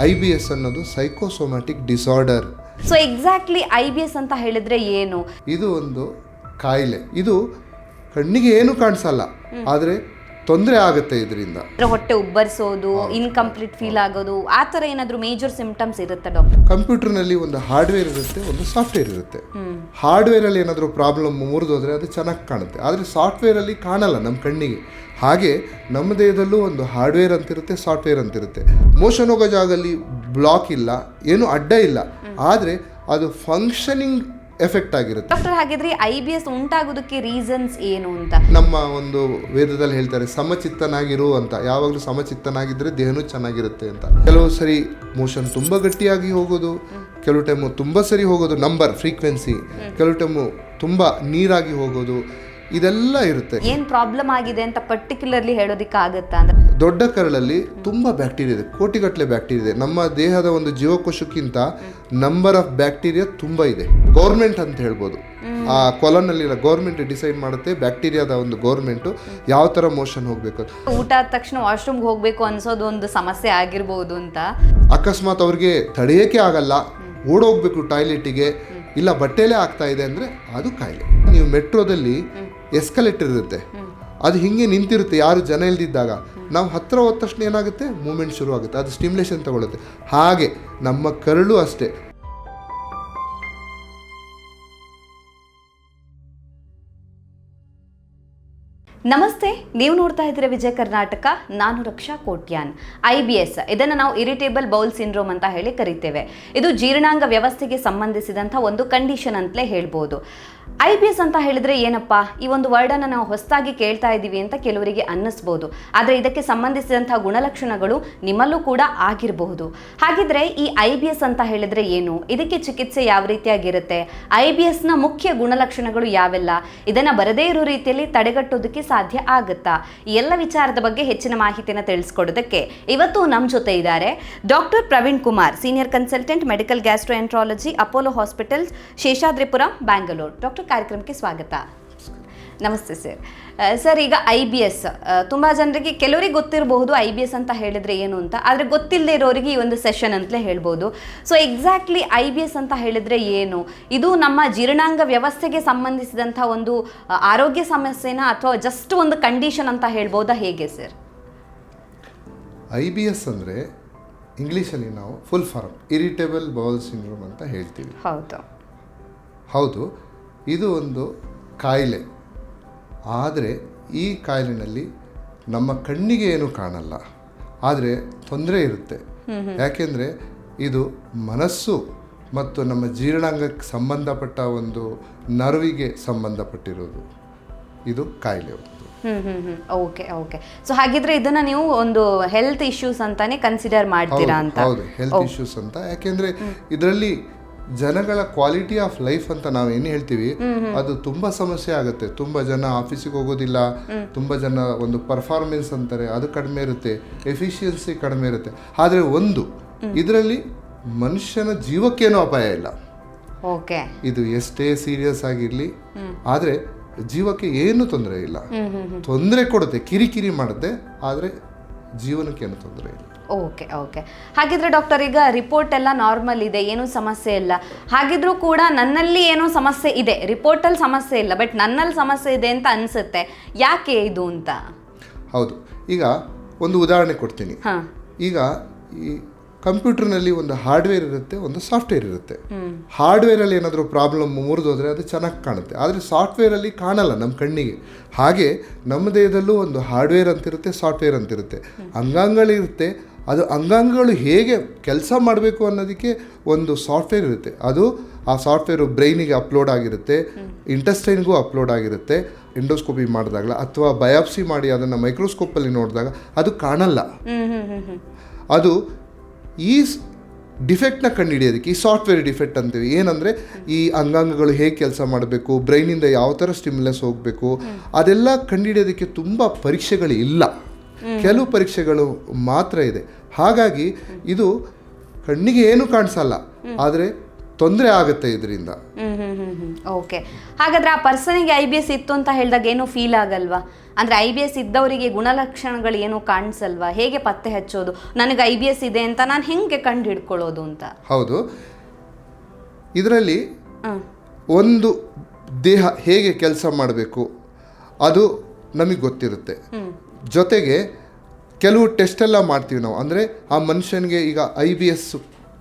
IBS ಅನ್ನೋದು psychosomatic disorder. So exactly IBS ಅಂತ ಹೇಳಿದ್ರೆ ಏನು? ಇದು ಒಂದು ಕಾಯಿಲೆ. ಇದು ಕಣ್ಣಿಗೆ ಏನು ಕಾಣಿಸಲ್ಲ, ಆದರೆ ತೊಂದರೆ ಆಗುತ್ತೆ ಇದರಿಂದ. ಹೊಟ್ಟೆ ಉಬ್ಬರಿಸೋದು, ಇನ್ಕಂಪ್ಲೀಟ್ ಫೀಲ್ ಆಗೋದು, ಆ ಥರ ಏನಾದರೂ ಮೇಜರ್ ಸಿಂಪ್ಟಮ್ಸ್ ಇರುತ್ತೆ ಡಾಕ್ಟರ್? ಕಂಪ್ಯೂಟರ್ನಲ್ಲಿ ಒಂದು ಹಾರ್ಡ್ವೇರ್ ಇರುತ್ತೆ, ಒಂದು ಸಾಫ್ಟ್ವೇರ್ ಇರುತ್ತೆ. ಹಾರ್ಡ್ವೇರಲ್ಲಿ ಏನಾದರೂ ಪ್ರಾಬ್ಲಮ್ ಮುರಿದೋದ್ರೆ ಅದು ಚೆನ್ನಾಗಿ ಕಾಣುತ್ತೆ, ಆದರೆ ಸಾಫ್ಟ್ವೇರಲ್ಲಿ ಕಾಣಲ್ಲ ನಮ್ಮ ಕಣ್ಣಿಗೆ. ಹಾಗೆ ನಮ್ಮ ದೇಹದಲ್ಲೂ ಒಂದು ಹಾರ್ಡ್ವೇರ್ ಅಂತಿರುತ್ತೆ, ಸಾಫ್ಟ್ವೇರ್ ಅಂತಿರುತ್ತೆ. ಮೋಷನ್ ಹೋಗೋ ಜಾಗದಲ್ಲಿ ಬ್ಲಾಕ್ ಇಲ್ಲ, ಏನು ಅಡ್ಡ ಇಲ್ಲ, ಆದರೆ ಅದು ಫಂಕ್ಷನಿಂಗ್ ಎಫೆಕ್ಟ್ ಆಗಿರುತ್ತೆ. ಡಾಕ್ಟರ್, ಹಾಗಿದ್ರೆ IBS ಉಂಟಾಗೋದಕ್ಕೆ ರೀಸನ್ಸ್ ಏನು ಅಂತ? ನಮ್ಮ ಒಂದು ವೇದದಲ್ಲಿ ಹೇಳ್ತಾರೆ ಸಮಚಿತ್ತನಾಗಿರು ಅಂತ. ಯಾವಾಗಲೂ ಸಮಚಿತ್ತನಾಗಿದ್ದರೆ ದೇಹನೂ ಚೆನ್ನಾಗಿರುತ್ತೆ ಅಂತ. ಕೆಲವು ಸರಿ ಮೋಷನ್ ತುಂಬ ಗಟ್ಟಿಯಾಗಿ ಹೋಗೋದು, ಕೆಲವು ಟೈಮು ತುಂಬ ಸರಿ ಹೋಗೋದು, ನಂಬರ್ ಫ್ರೀಕ್ವೆನ್ಸಿ, ಕೆಲವು ಟೈಮು ತುಂಬ ನೀರಾಗಿ ಹೋಗೋದು, ಇದೆಲ್ಲ ಇರುತ್ತೆ. ಏನು ಪ್ರಾಬ್ಲಮ್ ಆಗಿದೆ ಅಂತ ಪರ್ಟಿಕ್ಯುಲರ್ಲಿ ಹೇಳೋದಕ್ಕಾಗತ್ತಾ ಅಂದ್ರೆ? ದೊಡ್ಡ ಕರಳಲ್ಲಿ ತುಂಬ ಬ್ಯಾಕ್ಟೀರಿಯಾ ಇದೆ, ಕೋಟಿಗಟ್ಟಲೆ ಬ್ಯಾಕ್ಟೀರಿಯಾ ಇದೆ. ನಮ್ಮ ದೇಹದ ಒಂದು ಜೀವಕೋಶಕ್ಕಿಂತ ನಂಬರ್ ಆಫ್ ಬ್ಯಾಕ್ಟೀರಿಯಾ ತುಂಬ ಇದೆ. ಗೌರ್ಮೆಂಟ್ ಅಂತ ಹೇಳ್ಬೋದು, ಆ ಕೊಲನ್ನಲ್ಲಿರೋ ಗೌರ್ಮೆಂಟ್ ಡಿಸೈಡ್ ಮಾಡುತ್ತೆ, ಬ್ಯಾಕ್ಟೀರಿಯಾದ ಒಂದು ಗೌರ್ಮೆಂಟು ಯಾವ ಥರ ಮೋಷನ್ ಹೋಗಬೇಕು. ಊಟ ಆದ ತಕ್ಷಣ ವಾಶ್ರೂಮ್ಗೆ ಹೋಗಬೇಕು ಅನ್ಸೋದು ಒಂದು ಸಮಸ್ಯೆ ಆಗಿರ್ಬೋದು ಅಂತ. ಅಕಸ್ಮಾತ್ ಅವ್ರಿಗೆ ತಡೆಯೋಕ್ಕೆ ಆಗಲ್ಲ, ಓಡೋಗ್ಬೇಕು ಟಾಯ್ಲೆಟಿಗೆ, ಇಲ್ಲ ಬಟ್ಟೆಲೇ ಆಗ್ತಾ ಇದೆ ಅಂದರೆ ಅದು ಕಾಯಿಲೆ. ನೀವು ಮೆಟ್ರೋದಲ್ಲಿ ಎಸ್ಕಲೇಟರ್ ಇರುತ್ತೆ, ಅದು ಹಿಂಗೆ ನಿಂತಿರುತ್ತೆ ಯಾರು ಜನ ಇಲ್ದಿದ್ದಾಗ. ನಾವು ಹತ್ತಿರ ಹೋದ ತಕ್ಷಣ ಏನಾಗುತ್ತೆ, ಮೂಮೆಂಟ್ ಶುರು ಆಗುತ್ತೆ, ಅದು ಸ್ಟಿಮ್ಯುಲೇಷನ್ ತಗೊಳುತ್ತೆ. ಹಾಗೆ ನಮ್ಮ ಕರಳು ಅಷ್ಟೇ. ನಮಸ್ತೆ, ನೀವು ನೋಡ್ತಾ ಇದ್ದೀರಾ ವಿಜಯ ಕರ್ನಾಟಕ. ನಾನು ರಕ್ಷಾ ಕೋಟ್ಯಾನ್. IBS ಇದನ್ನು ನಾವು ಇರಿಟೇಬಲ್ ಬೌಲ್ ಸಿಂಡ್ರೋಮ್ ಅಂತ ಹೇಳಿ ಕರಿತೇವೆ. ಇದು ಜೀರ್ಣಾಂಗ ವ್ಯವಸ್ಥೆಗೆ ಸಂಬಂಧಿಸಿದಂಥ ಒಂದು ಕಂಡೀಷನ್ ಅಂತಲೇ ಹೇಳ್ಬೋದು. IBS ಅಂತ ಹೇಳಿದ್ರೆ ಏನಪ್ಪ, ಈ ಒಂದು ವರ್ಡನ್ನು ನಾವು ಹೊಸದಾಗಿ ಕೇಳ್ತಾ ಇದ್ದೀವಿ ಅಂತ ಕೆಲವರಿಗೆ ಅನ್ನಿಸ್ಬೋದು. ಆದರೆ ಇದಕ್ಕೆ ಸಂಬಂಧಿಸಿದಂಥ ಗುಣಲಕ್ಷಣಗಳು ನಿಮ್ಮಲ್ಲೂ ಕೂಡ ಆಗಿರಬಹುದು. ಹಾಗಿದ್ರೆ ಈ IBS ಅಂತ ಹೇಳಿದ್ರೆ ಏನು, ಇದಕ್ಕೆ ಚಿಕಿತ್ಸೆ ಯಾವ ರೀತಿಯಾಗಿರುತ್ತೆ, IBSನ ಮುಖ್ಯ ಗುಣಲಕ್ಷಣಗಳು ಯಾವೆಲ್ಲ, ಇದನ್ನು ಬರದೇ ಇರೋ ರೀತಿಯಲ್ಲಿ ತಡೆಗಟ್ಟೋದಕ್ಕೆ ಸಾಧ್ಯ ಆಗುತ್ತಾ, ಈ ಎಲ್ಲ ವಿಚಾರದ ಬಗ್ಗೆ ಹೆಚ್ಚಿನ ಮಾಹಿತಿಯನ್ನು ತಿಳಿಸ್ಕೊಡೋದಕ್ಕೆ ಇವತ್ತು ನಮ್ಮ ಜೊತೆ ಇದ್ದಾರೆ doctor Praveen Kumar, senior consultant, medical gastroenterology, Apollo hospitals, Seshadripuram, Bangalore. Doctor, ಕಾರ್ಯಕ್ರಮಕ್ಕೆ ಸ್ವಾಗತ. ನಮಸ್ತೆ ಸರ್. ಸರ್, ಈಗ IBS ತುಂಬ ಜನರಿಗೆ, ಕೆಲವರಿಗೆ ಗೊತ್ತಿರಬಹುದು IBS ಅಂತ ಹೇಳಿದ್ರೆ ಏನು ಅಂತ, ಆದರೆ ಗೊತ್ತಿಲ್ಲದೆ ಇರೋರಿಗೆ ಈ ಒಂದು ಸೆಷನ್ ಅಂತಲೇ ಹೇಳ್ಬೋದು. ಸೊ ಎಕ್ಸಾಕ್ಟ್ಲಿ IBS ಅಂತ ಹೇಳಿದ್ರೆ ಏನು, ಇದು ನಮ್ಮ ಜೀರ್ಣಾಂಗ ವ್ಯವಸ್ಥೆಗೆ ಸಂಬಂಧಿಸಿದಂಥ ಒಂದು ಆರೋಗ್ಯ ಸಮಸ್ಯೆನ ಅಥವಾ ಜಸ್ಟ್ ಒಂದು ಕಂಡೀಷನ್ ಅಂತ ಹೇಳ್ಬೋದಾ, ಹೇಗೆ ಸರ್? IBS ಅಂದರೆ ಇಂಗ್ಲೀಷಲ್ಲಿ ನಾವು full form irritable bowel syndrome ಅಂತ ಹೇಳ್ತೀವಿ. ಹೌದು, ಇದು ಒಂದು ಕಾಯಿಲೆ. ಆದರೆ ಈ ಕಾಯಿಲೆನಲ್ಲಿ ನಮ್ಮ ಕಣ್ಣಿಗೆ ಏನು ಕಾಣಲ್ಲ, ಆದರೆ ತೊಂದರೆ ಇರುತ್ತೆ. ಯಾಕೆಂದರೆ ಇದು ಮನಸ್ಸು ಮತ್ತು ನಮ್ಮ ಜೀರ್ಣಾಂಗಕ್ಕೆ ಸಂಬಂಧಪಟ್ಟ ಒಂದು ನರ್ವಿಗೆ ಸಂಬಂಧಪಟ್ಟಿರೋದು ಇದು ಕಾಯಿಲೆ. ಓಕೆ. ಸೊ ಹಾಗಿದ್ರೆ ಇದನ್ನ ನೀವು ಒಂದು ಹೆಲ್ತ್ ಇಶ್ಯೂಸ್ ಅಂತಾನೆ ಕನ್ಸಿಡರ್ ಮಾಡ್ತೀರಾ ಅಂತ? ಹೌದು, ಹೆಲ್ತ್ ಇಶ್ಯೂಸ್ ಅಂತ. ಯಾಕೆಂದರೆ ಇದರಲ್ಲಿ ಜನಗಳ ಕ್ವಾಲಿಟಿ ಆಫ್ ಲೈಫ್ ಅಂತ ನಾವು ಏನು ಹೇಳ್ತೀವಿ, ಅದು ತುಂಬ ಸಮಸ್ಯೆ ಆಗುತ್ತೆ. ತುಂಬ ಜನ ಆಫೀಸಿಗೆ ಹೋಗೋದಿಲ್ಲ, ತುಂಬ ಜನ ಒಂದು ಪರ್ಫಾರ್ಮೆನ್ಸ್ ಅಂತಾರೆ, ಅದು ಕಡಿಮೆ ಇರುತ್ತೆ, ಎಫಿಷಿಯನ್ಸಿ ಕಡಿಮೆ ಇರುತ್ತೆ. ಆದರೆ ಇದರಲ್ಲಿ ಮನುಷ್ಯನ ಜೀವಕ್ಕೇನೂ ಅಪಾಯ ಇಲ್ಲ. ಓಕೆ, ಇದು ಎಷ್ಟೇ ಸೀರಿಯಸ್ ಆಗಿರಲಿ, ಆದರೆ ಜೀವಕ್ಕೆ ಏನು ತೊಂದರೆ ಇಲ್ಲ. ತೊಂದರೆ ಕೊಡುತ್ತೆ, ಕಿರಿಕಿರಿ ಮಾಡುತ್ತೆ, ಆದರೆ ಜೀವನಕ್ಕೇನು ತೊಂದರೆ ಇಲ್ಲ. ಓಕೆ. ಹಾಗಿದ್ರೆ ಡಾಕ್ಟರ್, ಈಗ ರಿಪೋರ್ಟ್ ಎಲ್ಲ ನಾರ್ಮಲ್ ಇದೆ, ಏನೂ ಸಮಸ್ಯೆ ಇಲ್ಲ. ಹಾಗಿದ್ರೂ ಕೂಡ ನನ್ನಲ್ಲಿ ಏನೋ ಸಮಸ್ಯೆ ಇದೆ, ರಿಪೋರ್ಟಲ್ಲಿ ಸಮಸ್ಯೆ ಇಲ್ಲ, ಬಟ್ ನನ್ನಲ್ಲಿ ಸಮಸ್ಯೆ ಇದೆ ಅಂತ ಅನಿಸುತ್ತೆ. ಯಾಕೆ ಇದು ಅಂತ? ಹೌದು, ಈಗ ಒಂದು ಉದಾಹರಣೆ ಕೊಡ್ತೀನಿ. ಈಗ ಈ ಕಂಪ್ಯೂಟರ್ನಲ್ಲಿ ಒಂದು ಹಾರ್ಡ್ವೇರ್ ಇರುತ್ತೆ, ಒಂದು ಸಾಫ್ಟ್ವೇರ್ ಇರುತ್ತೆ. ಹಾರ್ಡ್ವೇರಲ್ಲಿ ಏನಾದರೂ ಪ್ರಾಬ್ಲಮ್ ಮುರಿದೋದ್ರೆ ಅದು ಚೆನ್ನಾಗಿ ಕಾಣುತ್ತೆ, ಆದರೆ ಸಾಫ್ಟ್ವೇರಲ್ಲಿ ಕಾಣಲ್ಲ ನಮ್ಮ ಕಣ್ಣಿಗೆ. ಹಾಗೆ ನಮ್ಮ ದೇಹದಲ್ಲೂ ಒಂದು ಹಾರ್ಡ್ವೇರ್ ಅಂತಿರುತ್ತೆ, ಸಾಫ್ಟ್ವೇರ್ ಅಂತಿರುತ್ತೆ, ಅಂಗಾಂಗಗಳಿರುತ್ತೆ. ಅದು ಅಂಗಾಂಗಗಳು ಹೇಗೆ ಕೆಲಸ ಮಾಡಬೇಕು ಅನ್ನೋದಕ್ಕೆ ಒಂದು ಸಾಫ್ಟ್ವೇರ್ ಇರುತ್ತೆ. ಆ ಸಾಫ್ಟ್ವೇರು ಬ್ರೈನಿಗೆ ಅಪ್ಲೋಡ್ ಆಗಿರುತ್ತೆ, ಇಂಟೆಸ್ಟೈನ್ಗೂ ಅಪ್ಲೋಡ್ ಆಗಿರುತ್ತೆ. ಎಂಡೋಸ್ಕೋಪಿ ಮಾಡಿದಾಗಲ ಅಥವಾ ಬಯಾಪ್ಸಿ ಮಾಡಿ ಅದನ್ನು ಮೈಕ್ರೋಸ್ಕೋಪಲ್ಲಿ ನೋಡಿದಾಗ ಅದು ಕಾಣಲ್ಲ. ಅದು ಈ ಡಿಫೆಕ್ಟ್ನ ಕಂಡುಹಿಡಿಯೋದಕ್ಕೆ ಈ ಸಾಫ್ಟ್ವೇರ್ ಡಿಫೆಕ್ಟ್ ಅಂತೀವಿ. ಏನಂದರೆ ಈ ಅಂಗಾಂಗಗಳು ಹೇಗೆ ಕೆಲಸ ಮಾಡಬೇಕು, ಬ್ರೈನಿಂದ ಯಾವ ಥರ ಸ್ಟಿಮ್ಯುಲಸ್ ಹೋಗಬೇಕು, ಅದೆಲ್ಲ ಕಂಡುಹಿಡಿಯೋದಕ್ಕೆ ತುಂಬ ಪರೀಕ್ಷೆಗಳು ಇಲ್ಲ, ಕೆಲವು ಪರೀಕ್ಷೆಗಳು ಮಾತ್ರ ಇದೆ. ಹಾಗಾಗಿ ಇದು ಕಣ್ಣಿಗೆ ಏನು ಕಾಣಿಸಲ್ಲ, ಆದರೆ ತೊಂದರೆ ಆಗುತ್ತೆ ಇದರಿಂದ. ಓಕೆ. ಹಾಗಾದ್ರೆ ಆ ಪರ್ಸನಿಗೆ IBS ಇತ್ತು ಅಂತ ಹೇಳಿದಾಗ ಏನು ಫೀಲ್ ಆಗಲ್ವಾ? ಅಂದ್ರೆ IBS ಇದ್ದವರಿಗೆ ಗುಣಲಕ್ಷಣಗಳು ಏನು ಕಾಣಿಸಲ್ವಾ? ಹೇಗೆ ಪತ್ತೆ ಹಚ್ಚೋದು? ನನಗೆ IBS ಇದೆ ಅಂತ ನಾನು ಹೆಂಗೆ ಕಂಡು ಹಿಡ್ಕೊಳ್ಳೋದು ಅಂತ? ಹೌದು, ಇದರಲ್ಲಿ ಒಂದು ದೇಹ ಹೇಗೆ ಕೆಲಸ ಮಾಡಬೇಕು ಅದು ನಮಗೆ ಗೊತ್ತಿರುತ್ತೆ. ಜೊತೆಗೆ ಕೆಲವು ಟೆಸ್ಟ್ ಎಲ್ಲ ಮಾಡ್ತೀವಿ ನಾವು. ಅಂದರೆ ಆ ಮನುಷ್ಯನಿಗೆ ಈಗ IBS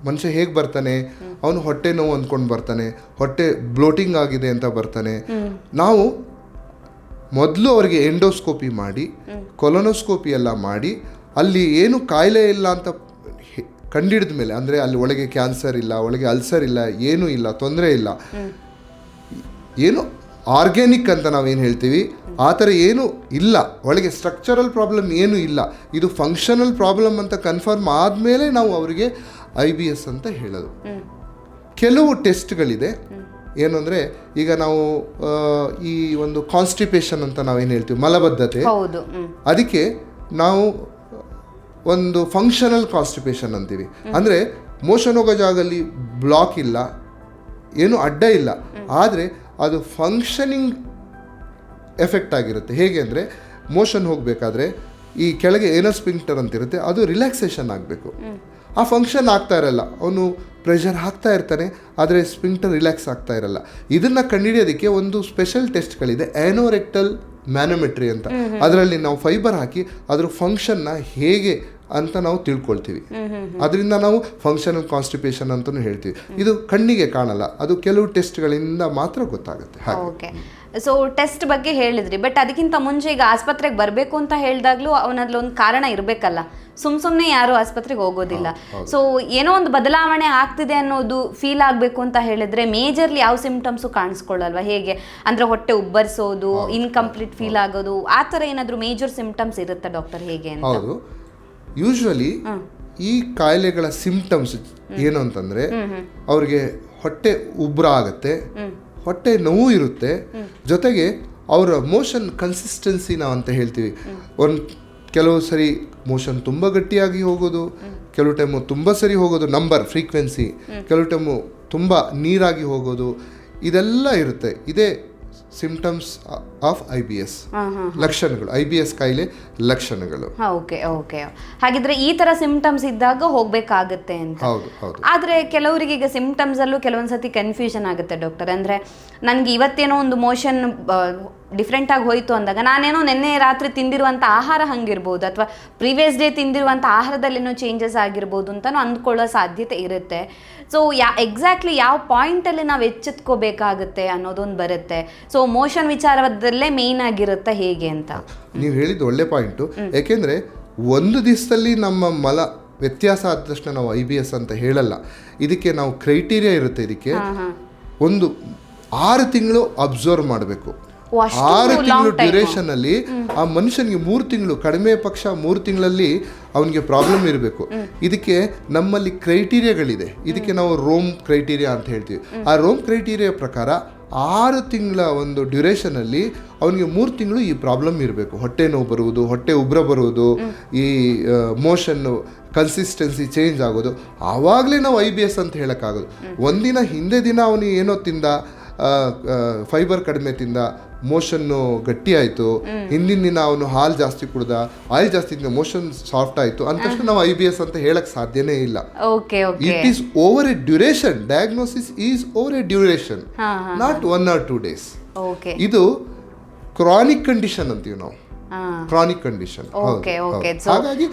ಮನುಷ್ಯ ಹೇಗೆ ಬರ್ತಾನೆ, ಅವನು ಹೊಟ್ಟೆ ನೋವು ಅಂದ್ಕೊಂಡು ಬರ್ತಾನೆ, ಹೊಟ್ಟೆ ಬ್ಲೋಟಿಂಗ್ ಆಗಿದೆ ಅಂತ ಬರ್ತಾನೆ. ನಾವು ಮೊದಲು ಅವರಿಗೆ ಎಂಡೋಸ್ಕೋಪಿ ಮಾಡಿ ಕೊಲೊನೋಸ್ಕೋಪಿ ಎಲ್ಲ ಮಾಡಿ ಅಲ್ಲಿ ಏನು ಕಾಯಿಲೆ ಇಲ್ಲ ಅಂತ ಕಂಡಿಡಿದ ಮೇಲೆ, ಅಂದರೆ ಅಲ್ಲಿ ಒಳಗೆ ಕ್ಯಾನ್ಸರ್ ಇಲ್ಲ, ಒಳಗೆ ಅಲ್ಸರ್ ಇಲ್ಲ, ಏನೂ ಇಲ್ಲ, ತೊಂದರೆ ಇಲ್ಲ, ಏನು ಆರ್ಗ್ಯಾನಿಕ್ ಅಂತ ನಾವೇನು ಹೇಳ್ತೀವಿ ಆ ಥರ ಏನೂ ಇಲ್ಲ, ಒಳಗೆ ಸ್ಟ್ರಕ್ಚರಲ್ ಪ್ರಾಬ್ಲಮ್ ಏನೂ ಇಲ್ಲ, ಇದು ಫಂಕ್ಷನಲ್ ಪ್ರಾಬ್ಲಮ್ ಅಂತ ಕನ್ಫರ್ಮ್ ಆದಮೇಲೆ ನಾವು ಅವರಿಗೆ IBS ಅಂತ ಹೇಳೋದು. ಕೆಲವು ಟೆಸ್ಟ್ಗಳಿದೆ. ಏನು ಅಂದರೆ ಈಗ ನಾವು ಈ ಒಂದು ಕಾನ್ಸ್ಟಿಪೇಷನ್ ಅಂತ ನಾವೇನು ಹೇಳ್ತೀವಿ, ಮಲಬದ್ಧತೆ, ಅದಕ್ಕೆ ನಾವು ಒಂದು ಫಂಕ್ಷನಲ್ ಕಾನ್ಸ್ಟಿಪೇಷನ್ ಅಂತೀವಿ. ಅಂದರೆ ಮೋಷನ್ ಹೋಗೋ ಜಾಗದಲ್ಲಿ ಬ್ಲಾಕ್ ಇಲ್ಲ, ಏನು ಅಡ್ಡ ಇಲ್ಲ, ಆದರೆ ಅದು ಫಂಕ್ಷನಿಂಗ್ ಎಫೆಕ್ಟ್ ಆಗಿರುತ್ತೆ. ಹೇಗೆ ಅಂದರೆ ಮೋಷನ್ ಹೋಗಬೇಕಾದ್ರೆ ಈ ಕೆಳಗೆ ಏನರ್ ಸ್ಪಿಂಕ್ಟರ್ ಅಂತಿರುತ್ತೆ, ಅದು ರಿಲ್ಯಾಕ್ಸೇಷನ್ ಆಗಬೇಕು. ಆ ಫಂಕ್ಷನ್ ಆಗ್ತಾ ಇರಲ್ಲ, ಅವನು ಪ್ರೆಷರ್ ಹಾಕ್ತಾ ಇರ್ತಾನೆ, ಆದರೆ ಸ್ಪಿಂಕ್ಟರ್ ರಿಲ್ಯಾಕ್ಸ್ ಆಗ್ತಾ ಇರಲ್ಲ. ಇದನ್ನು ಕಂಡುಹಿಡಿಯೋದಕ್ಕೆ ಒಂದು ಸ್ಪೆಷಲ್ ಟೆಸ್ಟ್ಗಳಿದೆ, ಆ್ಯನೋರೆಕ್ಟಲ್ ಮ್ಯಾನೋಮೆಟ್ರಿ ಅಂತ. ಅದರಲ್ಲಿ ನಾವು ಫೈಬರ್ ಹಾಕಿ ಅದ್ರ ಫಂಕ್ಷನ್ನ ಹೇಗೆ ಅಂತ ನಾವು ತಿಳ್ಕೊಳ್ತೀವಿ. ಅದರಿಂದ ನಾವು ಫಂಕ್ಷನಲ್ ಕಾನ್ಸ್ಟಿಪೇಷನ್ ಅಂತಲೂ ಹೇಳ್ತೀವಿ. ಇದು ಕಣ್ಣಿಗೆ ಕಾಣಲ್ಲ, ಅದು ಕೆಲವು ಟೆಸ್ಟ್ಗಳಿಂದ ಮಾತ್ರ ಗೊತ್ತಾಗುತ್ತೆ. ಓಕೆ, ಸೊ ಟೆಸ್ಟ್ ಬಗ್ಗೆ ಹೇಳಿದ್ರಿ, ಬಟ್ ಅದಕ್ಕಿಂತ ಮುಂಚೆ ಈಗ ಆಸ್ಪತ್ರೆಗೆ ಬರಬೇಕು ಅಂತ ಹೇಳಿದಾಗಲೂ ಅವನಲ್ಲಿ ಒಂದು ಕಾರಣ ಇರಬೇಕಲ್ಲ. ಸುಮ್ಮನೆ ಯಾರು ಆಸ್ಪತ್ರೆಗೆ ಹೋಗೋದಿಲ್ಲ. ಸೊ ಏನೋ ಒಂದು ಬದಲಾವಣೆ ಆಗ್ತಿದೆ ಅನ್ನೋದು ಫೀಲ್ ಆಗಬೇಕು ಅಂತ ಹೇಳಿದ್ರೆ ಮೇಜರ್ಲಿ ಯಾವ ಸಿಂಪ್ಟಮ್ಸು ಕಾಣಿಸ್ಕೊಳ್ಳಲ್ವಾ? ಹೇಗೆ ಅಂದರೆ ಹೊಟ್ಟೆ ಉಬ್ಬರಿಸೋದು, ಇನ್ಕಂಪ್ಲೀಟ್ ಫೀಲ್ ಆಗೋದು, ಆ ಥರ ಏನಾದರೂ ಮೇಜರ್ ಸಿಂಪ್ಟಮ್ಸ್ ಇರುತ್ತೆ ಡಾಕ್ಟರ್ ಹೇಗೆ ಅಂತ? ಹೌದು, ಯೂಶ್ವಲಿ ಈ ಕಾಯಿಲೆಗಳ ಸಿಂಪ್ಟಮ್ಸ್ ಏನು ಅಂತಂದರೆ ಅವ್ರಿಗೆ ಹೊಟ್ಟೆ ಉಬ್ರ ಆಗುತ್ತೆ, ಹೊಟ್ಟೆ ನೋವು ಇರುತ್ತೆ, ಜೊತೆಗೆ ಅವರ ಮೋಷನ್ ಕನ್ಸಿಸ್ಟೆನ್ಸಿ ನಾವು ಅಂತ ಹೇಳ್ತೀವಿ. ಕೆಲವು ಸರಿ ಮೋಷನ್ ತುಂಬ ಗಟ್ಟಿಯಾಗಿ ಹೋಗೋದು, ಕೆಲವು ಟೈಮು ತುಂಬ ಸರಿ ಹೋಗೋದು, ನಂಬರ್ ಫ್ರೀಕ್ವೆನ್ಸಿ, ಕೆಲವು ಟೈಮು ತುಂಬ ನೀರಾಗಿ ಹೋಗೋದು, ಇದೆಲ್ಲ ಇರುತ್ತೆ. ಇದೇ ಸಿಂಪ್ಟಮ್ಸ್ ಆಫ್ IBS ಲಕ್ಷಣಗಳು, IBS ಕಾಯಿಲೆ ಲಕ್ಷಣಗಳು. ಓಕೆ ಓಕೆ, ಹಾಗಿದ್ರೆ ಈ ತರ ಸಿಂಪ್ಟಮ್ಸ್ ಇದ್ದಾಗ ಹೋಗ್ಬೇಕಾಗತ್ತೆ ಅಂತ. ಹೌದು ಹೌದು. ಆದ್ರೆ ಕೆಲವರಿಗೆ ಈಗ ಸಿಂಪ್ಟಮ್ಸ್ ಅಲ್ಲೂ ಕೆಲವೊಂದ್ಸತಿ ಕನ್ಫ್ಯೂಷನ್ ಆಗುತ್ತೆ ಡಾಕ್ಟರ್. ಅಂದ್ರೆ ನನ್ಗೆ ಇವತ್ತೇನೋ ಒಂದು ಮೋಷನ್ ಡಿಫ್ರೆಂಟ್ ಆಗಿ ಹೋಯ್ತು ಅಂದಾಗ ನಾನೇನೋ ನಿನ್ನೆ ರಾತ್ರಿ ತಿಂದಿರುವಂಥ ಆಹಾರ ಹಂಗಿರ್ಬೋದು, ಅಥವಾ ಪ್ರೀವಿಯಸ್ ಡೇ ತಿಂದಿರುವಂಥ ಆಹಾರದಲ್ಲೇನೋ ಚೇಂಜಸ್ ಆಗಿರ್ಬೋದು ಅಂತಲೂ ಅಂದ್ಕೊಳ್ಳೋ ಸಾಧ್ಯತೆ ಇರುತ್ತೆ. ಸೊ ಎಕ್ಸಾಕ್ಟ್ಲಿ ಯಾವ ಪಾಯಿಂಟಲ್ಲಿ ನಾವು ಎಚ್ಚೆತ್ಕೋಬೇಕಾಗುತ್ತೆ ಅನ್ನೋದೊಂದು ಬರುತ್ತೆ. ಸೊ ಮೋಷನ್ ವಿಚಾರದಲ್ಲೇ ಮೇಯ್ನ್ ಆಗಿರುತ್ತೆ ಹೇಗೆ ಅಂತ. ನೀವು ಹೇಳಿದ್ದು ಒಳ್ಳೆ ಪಾಯಿಂಟು. ಯಾಕೆಂದರೆ ಒಂದು ದಿವಸದಲ್ಲಿ ನಮ್ಮ ಮಲ ವ್ಯತ್ಯಾಸ ಆದ ತಕ್ಷಣ ನಾವು IBS ಅಂತ ಹೇಳಲ್ಲ. ಇದಕ್ಕೆ ನಾವು ಕ್ರೈಟೀರಿಯಾ ಇರುತ್ತೆ. ಇದಕ್ಕೆ ಒಂದು 6 ತಿಂಗಳು ಅಬ್ಸರ್ವ್ ಮಾಡಬೇಕು. 6 ತಿಂಗಳು ಡ್ಯೂರೇಷನ್ ಅಲ್ಲಿ ಆ ಮನುಷ್ಯನಿಗೆ 3 ತಿಂಗಳು, ಕಡಿಮೆ ಪಕ್ಷ 3 ತಿಂಗಳಲ್ಲಿ ಅವನಿಗೆ ಪ್ರಾಬ್ಲಮ್ ಇರಬೇಕು. ಇದಕ್ಕೆ ನಮ್ಮಲ್ಲಿ ಕ್ರೈಟೀರಿಯಾಗಳಿದೆ. ಇದಕ್ಕೆ ನಾವು ರೋಮ್ ಕ್ರೈಟೀರಿಯಾ ಅಂತ ಹೇಳ್ತೀವಿ. ಆ ರೋಮ್ ಕ್ರೈಟೀರಿಯಾ ಪ್ರಕಾರ 6 ತಿಂಗಳ ಒಂದು ಡ್ಯೂರೇಷನಲ್ಲಿ ಅವನಿಗೆ 3 ತಿಂಗಳು ಈ ಪ್ರಾಬ್ಲಮ್ ಇರಬೇಕು. ಹೊಟ್ಟೆ ನೋವು ಬರುವುದು, ಹೊಟ್ಟೆ ಉಬ್ರ ಬರುವುದು, ಈ ಮೋಷನ್ನು ಕನ್ಸಿಸ್ಟೆನ್ಸಿ ಚೇಂಜ್ ಆಗೋದು, ಆವಾಗಲೇ ನಾವು IBS ಅಂತ ಹೇಳೋಕ್ಕಾಗೋದು. ಒಂದಿನ ಹಿಂದೆ ದಿನ ಅವನು ಏನೋ ತಿಂದ, ಫೈಬರ್ ಕಡಿಮೆ ತಿಂದ, ಮೋಷನ್ನು ಗಟ್ಟಿ ಆಯಿತು, ಹಿಂದಿನ ದಿನ ಅವನು ಹಾಲು ಜಾಸ್ತಿ ಕುಡ್ದ, ಆಯಿಲ್ ಜಾಸ್ತಿ ತಿಂದ, ಮೋಷನ್ ಸಾಫ್ಟ್ ಆಯಿತು ಅಂತ ತಕ್ಷಣ ನಾವು IBS ಅಂತ ಹೇಳಕ್ ಸಾಧ್ಯನೇ ಇಲ್ಲ. It is over A duration. Diagnosis is over A duration, not 1 or 2 days. ಇದು ಕ್ರಾನಿಕ್ ಕಂಡೀಷನ್ ಅಂತೀವಿ ನಾವು, ಕ್ರಾನಿಕ್ ಕಂಡೀಷನ್. ಹಾಗಾಗಿ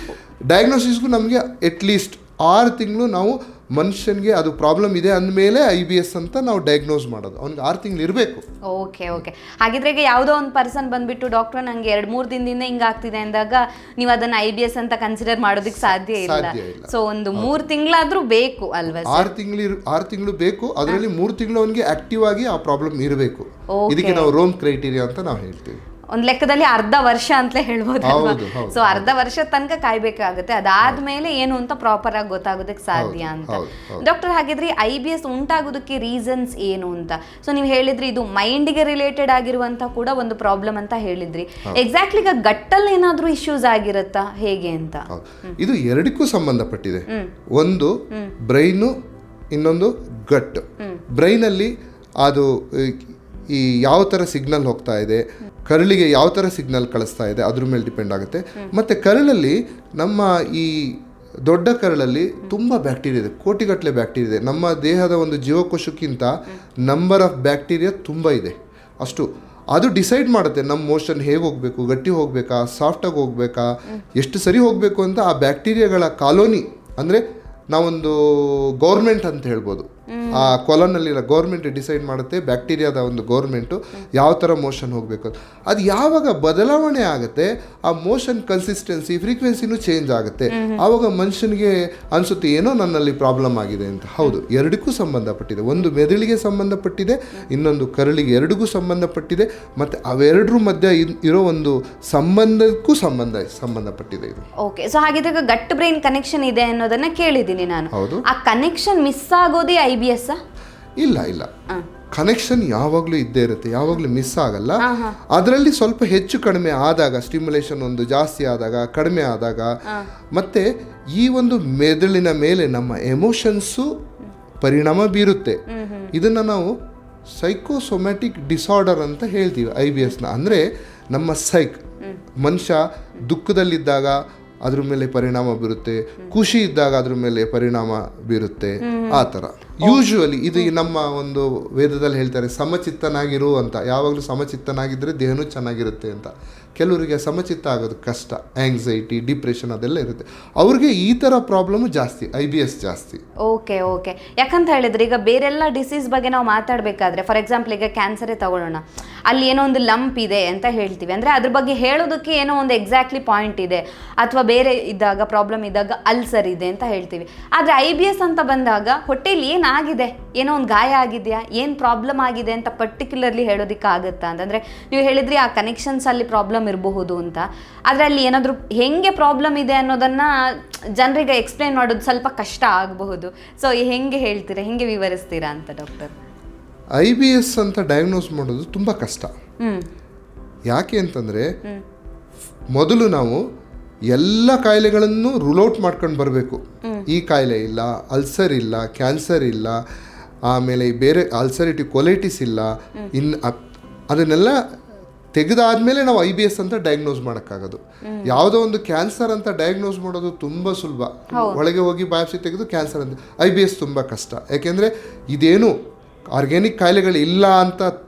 ಡಯಾಗ್ನೋಸಿಸ್ಗೂ ನಮಗೆ ಅಟ್ಲೀಸ್ಟ್ 6 ತಿಂಗಳು ನಾವು ಮನುಷ್ಯನಿಗೆ ಅದು ಪ್ರಾಬ್ಲಮ್ ಇದೆ ಅಂದಮೇಲೆ IBS ಅಂತ ನಾವು ಡಯಾಗ್ನೋಸ್ ಮಾಡೋದು. ಅವ್ನಿಗೆ 6 ತಿಂಗಳು ಇರಬೇಕು. Okay okay. ಹಾಗಿದ್ರೆ ಈಗ ಯಾವುದೋ ಒಂದು ಪರ್ಸನ್ ಬಂದ್ಬಿಟ್ಟು ಡಾಕ್ಟರ್ ನಂಗೆ 2-3 ದಿನದಿಂದ ಹಿಂಗಾಗ್ತಿದೆ ಅಂದಾಗ ನೀವು ಅದನ್ನ IBS ಅಂತ ಕನ್ಸಿಡರ್ ಮಾಡೋದಕ್ಕೆ ಸಾಧ್ಯ ಇಲ್ಲ. ಸೊ ಒಂದು 3 ತಿಂಗಳಾದ್ರೂ ಬೇಕು ಅಲ್ವಾ? 6 ತಿಂಗಳು ಬೇಕು. ಅದರಲ್ಲಿ 3 ತಿಂಗಳು ಅವನಿಗೆ ಆಕ್ಟಿವ್ ಆಗಿ ಆ ಪ್ರಾಬ್ಲಮ್ ಇರಬೇಕು. ಇದಕ್ಕೆ ನಾವು ರೋಮ್ ಕ್ರೈಟೀರಿಯಾ ಅಂತ ನಾವು ಹೇಳ್ತೀವಿ. ಒಂದು ಲೆಕ್ಕದಲ್ಲಿ ಅರ್ಧ ವರ್ಷ ಅಂತಲೇ ಹೇಳ್ಬೋದು. ಸೊ ಅರ್ಧ ವರ್ಷ ತನಕ ಕಾಯ್ಬೇಕಾಗುತ್ತೆ, ಅದಾದ್ಮೇಲೆ ಏನು ಅಂತ ಪ್ರಾಪರ್ ಆಗಿ ಗೊತ್ತಾಗೋದಕ್ಕೆ ಸಾಧ್ಯ ಅಂತ. ಡಾಕ್ಟರ್, ಹಾಗಿದ್ರೆ IBS ಉಂಟಾಗೋದಕ್ಕೆ ರೀಸನ್ಸ್ ಏನು ಅಂತ? ಸೊ ನೀವು ಹೇಳಿದ್ರಿ ಇದು ಮೈಂಡ್ಗೆ ರಿಲೇಟೆಡ್ ಆಗಿರುವಂತ ಕೂಡ ಒಂದು ಪ್ರಾಬ್ಲಮ್ ಅಂತ ಹೇಳಿದ್ರಿ. ಎಕ್ಸಾಕ್ಟ್ಲಿ ಈಗ ಗಟ್ಟಲ್ಲಿ ಏನಾದ್ರೂ ಇಶ್ಯೂಸ್ ಆಗಿರುತ್ತಾ ಹೇಗೆ ಅಂತ? ಇದು ಎರಡಕ್ಕೂ ಸಂಬಂಧಪಟ್ಟಿದೆ. ಒಂದು ಬ್ರೈನು, ಇನ್ನೊಂದು ಗಟ್. ಬ್ರೈನಲ್ಲಿ ಅದು ಈ ಯಾವ ಥರ ಸಿಗ್ನಲ್ ಹೋಗ್ತಾ ಇದೆ, ಕರಳಿಗೆ ಯಾವ ಥರ ಸಿಗ್ನಲ್ ಕಳಿಸ್ತಾ ಇದೆ ಅದ್ರ ಮೇಲೆ ಡಿಪೆಂಡ್ ಆಗುತ್ತೆ. ಮತ್ತು ಕರಳಲ್ಲಿ ನಮ್ಮ ಈ ದೊಡ್ಡ ಕರಳಲ್ಲಿ ತುಂಬ ಬ್ಯಾಕ್ಟೀರಿಯಾ ಇದೆ, ಕೋಟಿಗಟ್ಟಲೆ ಬ್ಯಾಕ್ಟೀರಿಯಾ ಇದೆ. ನಮ್ಮ ದೇಹದ ಒಂದು ಜೀವಕೋಶಕ್ಕಿಂತ ನಂಬರ್ ಆಫ್ ಬ್ಯಾಕ್ಟೀರಿಯಾ ತುಂಬ ಇದೆ. ಅಷ್ಟು ಅದು ಡಿಸೈಡ್ ಮಾಡುತ್ತೆ ನಮ್ಮ ಮೋಷನ್ ಹೇಗೆ ಹೋಗಬೇಕು, ಗಟ್ಟಿ ಹೋಗಬೇಕಾ, ಸಾಫ್ಟಾಗಿ ಹೋಗಬೇಕಾ, ಎಷ್ಟು ಸರಿ ಹೋಗಬೇಕು ಅಂತ. ಆ ಬ್ಯಾಕ್ಟೀರಿಯಾಗಳ ಕಾಲೋನಿ ಅಂದರೆ ನಾವೊಂದು ಗೌರ್ಮೆಂಟ್ ಅಂತ ಹೇಳ್ಬೋದು. ಆ ಕೊಲನಲ್ಲಿರೋ ಗೌರ್ಮೆಂಟ್ ಡಿಸೈಡ್ ಮಾಡುತ್ತೆ, ಬ್ಯಾಕ್ಟೀರಿಯಾದ ಒಂದು ಗೌರ್ಮೆಂಟು ಯಾವ ಥರ ಮೋಷನ್ ಹೋಗಬೇಕು. ಅದು ಯಾವಾಗ ಬದಲಾವಣೆ ಆಗುತ್ತೆ ಆ ಮೋಷನ್ ಕನ್ಸಿಸ್ಟೆನ್ಸಿ ಫ್ರೀಕ್ವೆನ್ಸಿನೂ ಚೇಂಜ್ ಆಗುತ್ತೆ. ಆವಾಗ ಮನುಷ್ಯನಿಗೆ ಅನಿಸುತ್ತೆ ಏನೋ ನನ್ನಲ್ಲಿ ಪ್ರಾಬ್ಲಮ್ ಆಗಿದೆ ಅಂತ. ಹೌದು, ಎರಡಕ್ಕೂ ಸಂಬಂಧಪಟ್ಟಿದೆ. ಒಂದು ಮೆದುಳಿಗೆ ಸಂಬಂಧಪಟ್ಟಿದೆ, ಇನ್ನೊಂದು ಕರಳಿಗೆ, ಎರಡಿಗೂ ಸಂಬಂಧಪಟ್ಟಿದೆ. ಮತ್ತು ಅವೆರಡರ ಮಧ್ಯೆ ಇರೋ ಒಂದು ಸಂಬಂಧಕ್ಕೂ ಸಂಬಂಧಪಟ್ಟಿದೆ ಇದು. ಓಕೆ, ಸೊ ಹಾಗಿದ್ರೆ ಗಟ್ ಬ್ರೈನ್ ಕನೆಕ್ಷನ್ ಇದೆ ಅನ್ನೋದನ್ನ ಕೇಳಿದ್ದೀನಿ ನಾನು. ಹೌದು. ಆ ಕನೆಕ್ಷನ್ ಮಿಸ್ ಆಗೋದೇ IBS? ಇಲ್ಲ, ಕನೆಕ್ಷನ್ ಯಾವಾಗಲೂ ಇದ್ದೇ ಇರುತ್ತೆ, ಯಾವಾಗಲೂ ಮಿಸ್ ಆಗಲ್ಲ. ಅದರಲ್ಲಿ ಸ್ವಲ್ಪ ಹೆಚ್ಚು ಕಡಿಮೆ ಆದಾಗ, ಸ್ಟಿಮ್ಯುಲೇಷನ್ ಒಂದು ಜಾಸ್ತಿ ಆದಾಗ, ಕಡಿಮೆ ಆದಾಗ, ಮತ್ತೆ ಈ ಒಂದು ಮೆದುಳಿನ ಮೇಲೆ ನಮ್ಮ ಎಮೋಷನ್ಸು ಪರಿಣಾಮ ಬೀರುತ್ತೆ. ಇದನ್ನು ನಾವು ಸೈಕೋಸೊಮ್ಯಾಟಿಕ್ ಡಿಸಾರ್ಡರ್ ಅಂತ ಹೇಳ್ತೀವಿ IBSನ. ಅಂದರೆ ನಮ್ಮ ಮನುಷ್ಯ ದುಃಖದಲ್ಲಿದ್ದಾಗ ಅದ್ರ ಮೇಲೆ ಪರಿಣಾಮ ಬೀರುತ್ತೆ, ಖುಷಿ ಇದ್ದಾಗ ಅದ್ರ ಮೇಲೆ ಪರಿಣಾಮ ಬೀರುತ್ತೆ. ಆ ಥರ ಯೂಶುವಲಿ ಇದು ನಮ್ಮ ಒಂದು ವೇದದಲ್ಲಿ ಹೇಳ್ತಾರೆ ಸಮಚಿತ್ತನಾಗಿರು ಅಂತ. ಯಾವಾಗಲೂ ಸಮಚಿತ್ತನಾಗಿದ್ದರೆ ದೇಹನೂ ಚೆನ್ನಾಗಿರುತ್ತೆ ಅಂತ. ಕೆಲವರಿಗೆ ಸಮಚಿತ್ತ ಆಗೋದು ಕಷ್ಟ, ಆಂಗ್ಸೈಟಿ, ಡಿಪ್ರೆಷನ್ ಅದೆಲ್ಲ ಇರುತ್ತೆ. ಅವ್ರಿಗೆ ಈ ಥರ ಪ್ರಾಬ್ಲಮ್ ಜಾಸ್ತಿ, IBS ಜಾಸ್ತಿ. ಓಕೆ, ಯಾಕಂತ ಹೇಳಿದ್ರೆ ಈಗ ಬೇರೆಲ್ಲ ಡಿಸೀಸ್ ಬಗ್ಗೆ ನಾವು ಮಾತಾಡಬೇಕಾದ್ರೆ, ಫಾರ್ ಎಕ್ಸಾಂಪಲ್ ಈಗ ಕ್ಯಾನ್ಸರೇ ತಗೊಳ್ಳೋಣ, ಅಲ್ಲಿ ಏನೋ ಒಂದು ಲಂಪ್ ಇದೆ ಅಂತ ಹೇಳ್ತೀವಿ. ಅಂದರೆ ಅದ್ರ ಬಗ್ಗೆ ಹೇಳೋದಕ್ಕೆ ಏನೋ ಒಂದು ಎಕ್ಸಾಕ್ಟ್ಲಿ ಪಾಯಿಂಟ್ ಇದೆ. ಅಥವಾ ಬೇರೆ ಇದ್ದಾಗ, ಪ್ರಾಬ್ಲಮ್ ಇದ್ದಾಗ ಅಲ್ಸರ್ ಇದೆ ಅಂತ ಹೇಳ್ತೀವಿ. ಆದರೆ IBS ಅಂತ ಬಂದಾಗ ಹೊಟ್ಟೆಲಿ ಏನಾಗಿದೆ, ಏನೋ ಒಂದು ಗಾಯ ಆಗಿದೆಯಾ, ಏನು ಪ್ರಾಬ್ಲಮ್ ಆಗಿದೆ ಅಂತ ಪರ್ಟಿಕ್ಯುಲರ್ಲಿ ಹೇಳೋದಕ್ಕೆ ಆಗುತ್ತಾ ಅಂತಂದರೆ, ನೀವು ಹೇಳಿದ್ರಿ ಆ ಕನೆಕ್ಷನ್ಸ್ ಅಲ್ಲಿ ಪ್ರಾಬ್ಲಮ್ ಇರಬಹುದು ಅಂತ. ಆದರೆ ಅಲ್ಲಿ ಏನಾದರೂ ಹೆಂಗೆ ಪ್ರಾಬ್ಲಮ್ ಇದೆ ಅನ್ನೋದನ್ನು ಜನರಿಗೆ ಎಕ್ಸ್ಪ್ಲೇನ್ ಮಾಡೋದು ಸ್ವಲ್ಪ ಕಷ್ಟ ಆಗಬಹುದು. ಸೊ ಹೆಂಗೆ ಹೇಳ್ತೀರಾ, ಹೆಂಗೆ ವಿವರಿಸ್ತೀರಾ ಅಂತ ಡಾಕ್ಟರ್? IBS ಅಂತ ಡಯಾಗ್ನೋಸ್ ಮಾಡೋದು ತುಂಬ ಕಷ್ಟ. ಯಾಕೆ ಅಂತಂದರೆ ಮೊದಲು ನಾವು ಎಲ್ಲ ಕಾಯಿಲೆಗಳನ್ನು ರೂಲ್ ಔಟ್ ಮಾಡ್ಕೊಂಡು ಬರಬೇಕು. ಈ ಕಾಯಿಲೆ ಇಲ್ಲ, ಅಲ್ಸರ್ ಇಲ್ಲ, ಕ್ಯಾನ್ಸರ್ ಇಲ್ಲ, ಆಮೇಲೆ ಬೇರೆ ಅಲ್ಸರೇಟಿವ್ ಕೊಲೈಟಿಸ್ ಇಲ್ಲ, ಅದನ್ನೆಲ್ಲ ತೆಗೆದಾದ್ಮೇಲೆ ನಾವು IBS ಅಂತ ಡಯಾಗ್ನೋಸ್ ಮಾಡೋಕ್ಕಾಗೋದು. ಯಾವುದೋ ಒಂದು ಕ್ಯಾನ್ಸರ್ ಅಂತ ಡಯಾಗ್ನೋಸ್ ಮಾಡೋದು ತುಂಬ ಸುಲಭ. ಒಳಗೆ ಹೋಗಿ ಬಯಾಪ್ಸಿ ತೆಗೆದು ಕ್ಯಾನ್ಸರ್ ಅಂತ. IBS ತುಂಬ ಕಷ್ಟ. ಯಾಕೆಂದರೆ ಇದೇನು ಆರ್ಗ್ಯಾನಿಕ್ ಕಾಯಿಲೆಗಳಿಲ್ಲ ಅಂತ